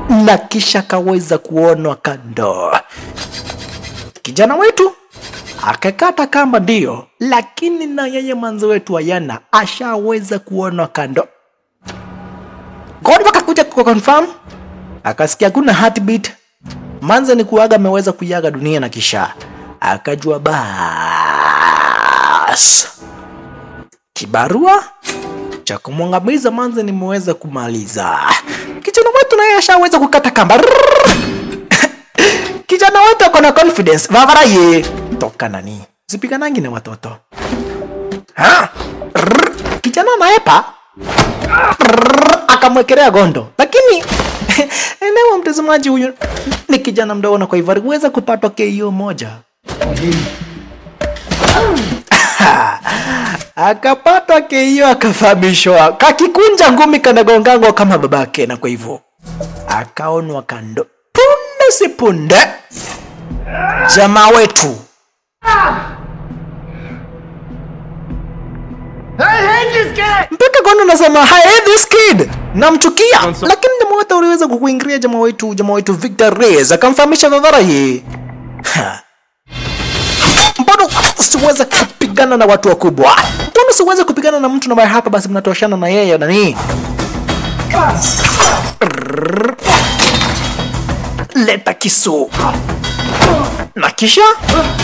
Speaker 1: na kisha kaweza kuonwa kando. Kijana wetu akakata kamba ndio, lakini na yeye manzi wetu Ayana ashaweza kuonwa kando. Gondo akakuja kuconfirm, akasikia kuna heartbeat. Manzi ni kuaga ameweza kuiaga dunia na kisha akajua bas kibarua cha kumwangamiza manzi nimeweza kumaliza. Kijana wetu naye ashaweza kukata kamba. Kijana wetu akona confidence. Vavaraye toka nani zipiganangi na watoto ha? Kijana naepa akamwekelea Gondo, lakini eneo mtazamaji huyu ni kijana mdogo na kwa hivyo aliweza kupatwa KO moja. Akapatwa KO akafahamishwa kakikunja ngumi kanagongango kama babake, na kwa hivyo akaonwa kando. Punde si punde jamaa wetu mpaka Gondo nasema I hate this kid, namchukia. Lakini jamaa wote uliweza kukuingilia jamaa wetu Victor Reyes akamfahamisha Vavaraye, mbona usiweze kupigana na watu wakubwa? Mbona usiweze kupigana na mtu na hapa basi mnatoshana na yeye nani? Leta kisu. Na kisha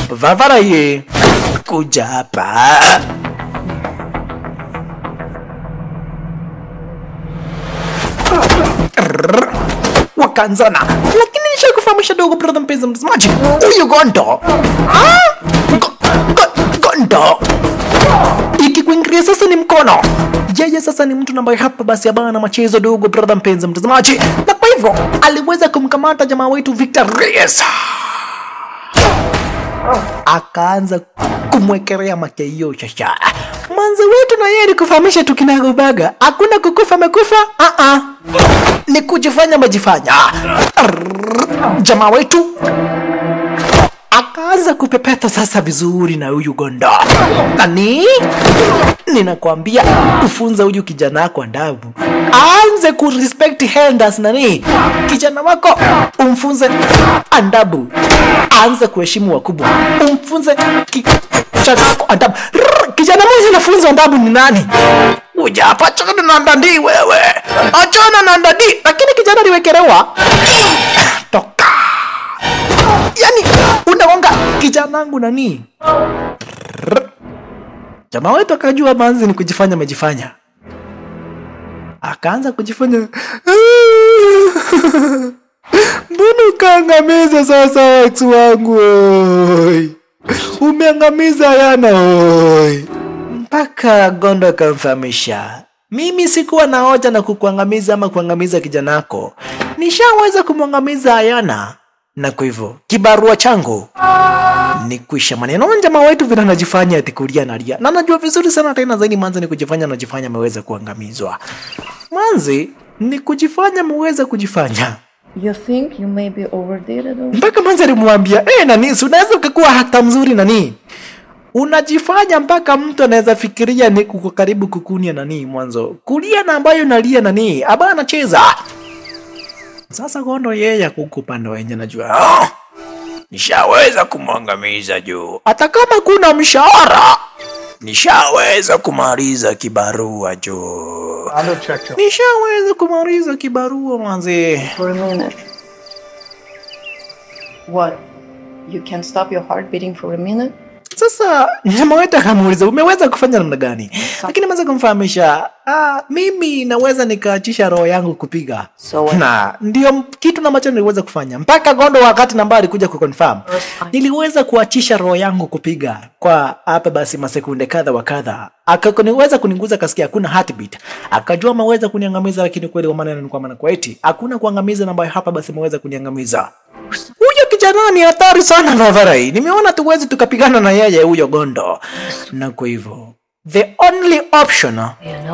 Speaker 1: Vavaraye kuja hapa. Wakanzana. Lakini nishakufahamisha dogo brother mpenzi mtazamaji, huyu Gondo Gondo ikikuingilia sasa ni mkono. Yeye sasa ni mtu ambaye hapa basi abana machezo dogo brother mpenzi mtazamaji, na kwa hivyo aliweza kumkamata jamaa wetu Victor Reyes. Akaanza kumwekelea makeio shasha. Manzi wetu na yeye kufahamisha tukinagobaga, hakuna kukufa amekufa, ni kujifanya majifanya. Jamaa wetu akaanza kupepeta sasa vizuri na huyu Gondo. Nani? Ninakwambia ufunza huyu kijana wako adabu. Aanze ku respect elders nani? Kijana wako umfunze adabu. Aanze kuheshimu wakubwa. Umfunze kijana wako adabu. Kijana mmoja anafunza adabu ni nani? Uja hapa chana na ndandi wewe. Achana na ndandi. Lakini kijana aliwekelewa. Toka. Yani unaonga kijana wangu nani? Jamaa wetu akajua manzi ni kujifanya amejifanya. Akaanza kujifanya. Mbona ukaangamiza sasa watu wangu? Umeangamiza Ayana. Mpaka Gondo akamfahamisha, mimi sikuwa na hoja na kukuangamiza ama kuangamiza kijanako. Nishaweza kumwangamiza Ayana. Na kwa hivyo kibarua changu ni kuisha maneno. Jamaa wetu vile anajifanya ati kulia na lia. Na najua vizuri sana tena zaidi manzi ni kujifanya anajifanya ameweza kuangamizwa. Manzi ni kujifanya ameweza kujifanya.
Speaker 3: You think you may be overdid it?
Speaker 1: Mpaka manzi alimwambia, nani, unaweza ukakuwa hata mzuri nani? Unajifanya mpaka mtu anaweza fikiria ni kuko karibu kukunia nani mwanzo. Kulia na ambayo nalia nani? Aba anacheza. Sasa Gondo yeye kuko pande wenye najua. Nishaweza kumwangamiza juu. Hata kama kuna mshahara, nishaweza kumaliza kibarua juu. Nishaweza kumaliza kibarua manzi.
Speaker 3: For a minute. What? You can stop your heart beating for a minute?
Speaker 1: Sasa jamaa wetu akamuuliza umeweza kufanya namna gani? Lakini mwanzo kumfahamisha, mimi naweza nikaachisha roho yangu kupiga. Na ndio kitu ambacho niliweza kufanya. Mpaka Gondo wakati namba alikuja kuconfirm, niliweza kuachisha roho yangu kupiga kwa hapa basi masekunde kadha wa kadha. Akaniweza kuniguza kasikia hakuna heartbeat. Akajua ameweza kuniangamiza, lakini kweli kwa maana ni kwa maana kwa eti hakuna kuangamiza namba hapa basi ameweza kuniangamiza. Huyo kijana ni hatari sana Vavarai. Nimeona tuwezi tukapigana na yeye huyo Gondo. Na kwa hivyo the only option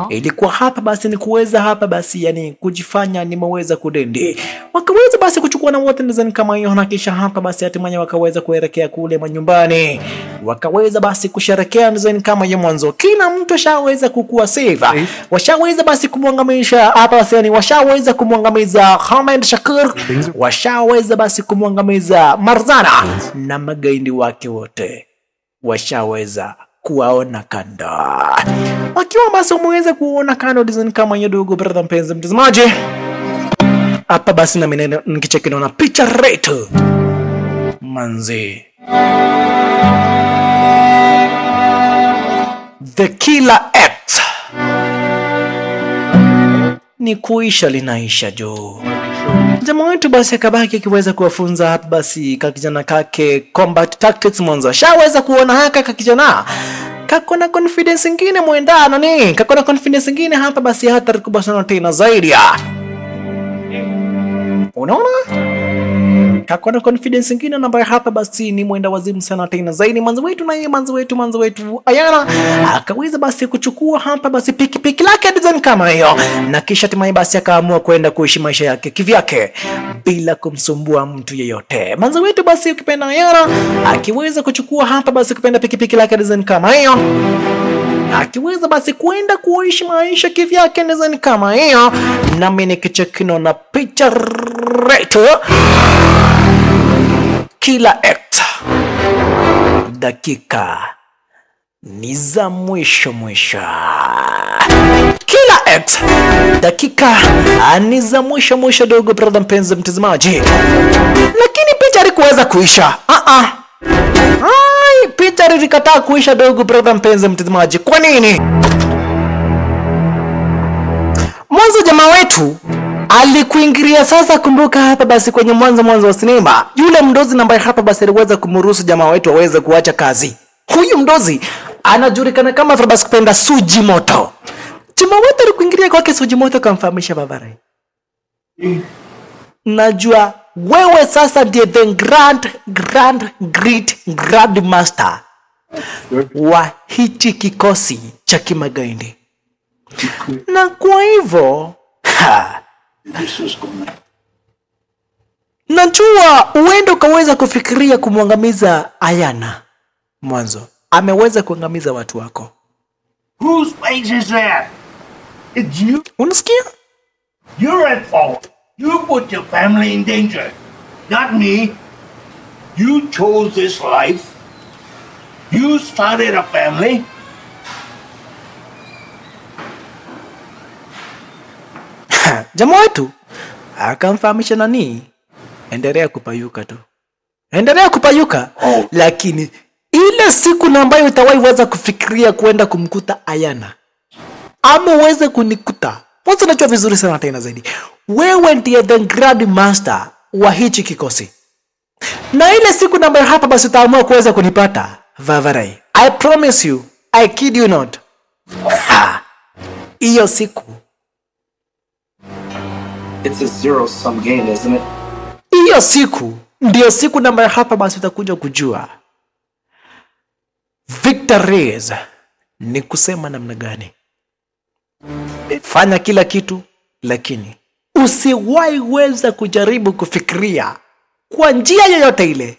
Speaker 1: ilikuwa hapa basi ni kuweza hapa basi yani kujifanya nimeweza kudendi. Wakaweza basi kuchukua na wote ndani kama hiyo na kisha hapa basi hatimaye wakaweza kuelekea kule manyumbani. Wakaweza basi kusherekea ndani kama hiyo mwanzo. Kila mtu shaweza kukua save. Washaweza basi kumwangamisha hapa basi yani washaweza kumwangamiza Hamid Shakur. Washaweza basi kumwangamiza Marzana na magaidi wake wote. Washaweza kuwaona kando. Wakiwa basi umeweza kuona kando design kama hiyo dogo brother mpenzi mtazamaji. Hapa basi na mimi nikicheki naona picha rate. Manzi. The Killer X. Ni kuisha linaisha jo. Jamaa wetu basi akabaki akiweza kuwafunza hapa basi kakijana kake combat tactics mwanzo. Shaweza kuona haka kakijana. Kakona confidence ingine muendano ni. Kakona confidence ingine hapa basi hata kubwa sana tena zaidi ya. Unaona? Kakona confidence ingine ambayo hapa basi ni mwenda wazimu sana tena zaidi. Manzo wetu na yeye manzo wetu Ayana akaweza basi kuchukua hapa basi piki lake design kama hiyo, na kisha hatimaye basi akaamua kwenda kuishi maisha yake kivyake bila kumsumbua mtu yeyote. Manzo wetu basi ukipenda Ayana akiweza kuchukua hapa basi kupenda piki lake design kama hiyo, akiweza basi kwenda kuishi maisha kivyake design kama hiyo. Na mimi nikichekino na picha right Killer X. Dakika ni za mwisho. Killer X. Dakika ni za mwisho dogo brother mpenzi mtazamaji. Lakini picha ilikuweza kuisha. Picha ilikataa kuisha dogo brother mpenzi mtazamaji. Kwa nini? Mwanzo jamaa wetu alikuingilia sasa. Kumbuka hapa basi kwenye mwanzo wa sinema yule mdozi ambaye hapa basi aliweza kumruhusu jamaa wetu aweze kuacha kazi. Huyu mdozi anajulikana kama basi kupenda Sujimoto. Jamaa wetu alikuingilia kwake Sujimoto kamfahamisha Vavarai, najua wewe sasa ndiye the grand master wa hichi kikosi cha kimagaidi. Na kwa hivyo najua uende ukaweza kufikiria kumwangamiza Ayana. Mwanzo ameweza kuangamiza watu wako.
Speaker 8: Whose face is that? It's you.
Speaker 1: Unasikia?
Speaker 8: You're at fault. You put your family in danger. Not me. You chose this life. You started a family.
Speaker 1: Jamaa wetu akamfahamisha nani, endelea kupayuka tu. endelea kupayuka. Lakini ile siku na ambayo utawahi weza kufikiria kwenda kumkuta Ayana ama uweze kunikuta, mwanzo najua vizuri sana tena zaidi, wewe ndiye the Grand Master wa hichi kikosi. Na ile siku na ambayo hapa basi utaamua kuweza kunipata, Vavarai, I promise you, I kid you not, hiyo siku,
Speaker 4: It's a zero-sum game, isn't it?
Speaker 1: hiyo siku ndio siku na ambayo hapa basi utakuja kujua Victor Reyes ni kusema namna gani. Fanya kila kitu, lakini usiwahi weza kujaribu kufikiria kwa njia yoyote ile.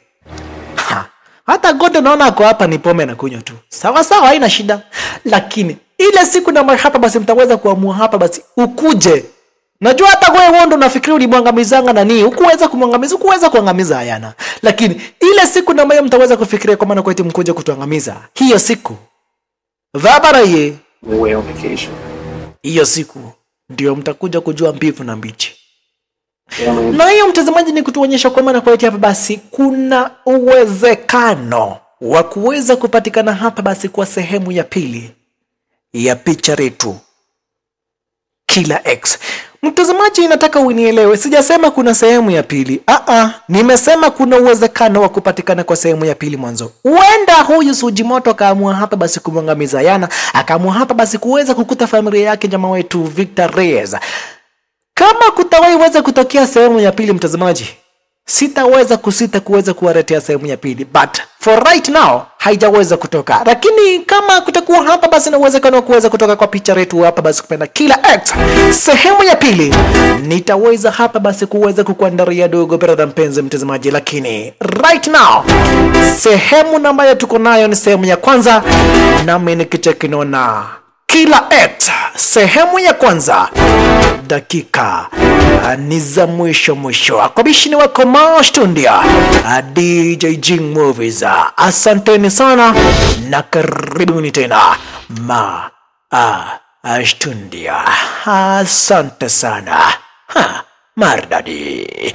Speaker 1: Hata Gondo naona ako hapa ni pombe na kunywa tu. Sawa sawa, haina shida. Lakini ile siku na mara hapa basi mtaweza kuamua hapa basi ukuje. Najua hata wewe Wondo unafikiri ulimwangamizanga nani? Hukuweza kumwangamiza, hukuweza kuangamiza Ayana. Lakini ile siku na mara mtaweza kufikiria kwa maana kwa eti mkuje kutuangamiza. Hiyo siku Vavarai,
Speaker 4: Away on vacation.
Speaker 1: hiyo siku ndio mtakuja kujua mbivu na mbichi. Na hiyo mtazamaji ni kutuonyesha kwa maana kwa eti hapa basi kuna uwezekano wa kuweza kupatikana hapa basi kwa sehemu ya pili ya picha letu Killer X. Mtazamaji, nataka unielewe, sijasema kuna sehemu ya pili. Nimesema kuna uwezekano wa kupatikana kwa sehemu ya pili mwanzo. Huenda huyu Sujimoto akaamua hapa basi kumwangamiza Ayana, akaamua hapa basi kuweza kukuta familia yake jamaa wetu Victor Reyes. Kama kutawahi weza kutokea sehemu ya pili mtazamaji, sitaweza kusita kuweza kuwaletea sehemu ya pili, but for right now haijaweza kutoka. Lakini kama kutakuwa hapa basi na uwezekano kuweza kutoka kwa picha letu hapa basi kupenda Killer X sehemu ya pili, nitaweza hapa basi kuweza kukuandalia dogo brother mpenzi mtazamaji. Lakini right now sehemu ambayo tuko nayo ni sehemu ya kwanza, nami nikicheki naona Killer X sehemu ya kwanza, dakika ni za mwisho. Kwa bishini wako Mastundia DJ Jing Movies. Asanteni sana na karibuni tena Mastundia. Asante sana. Mardadi.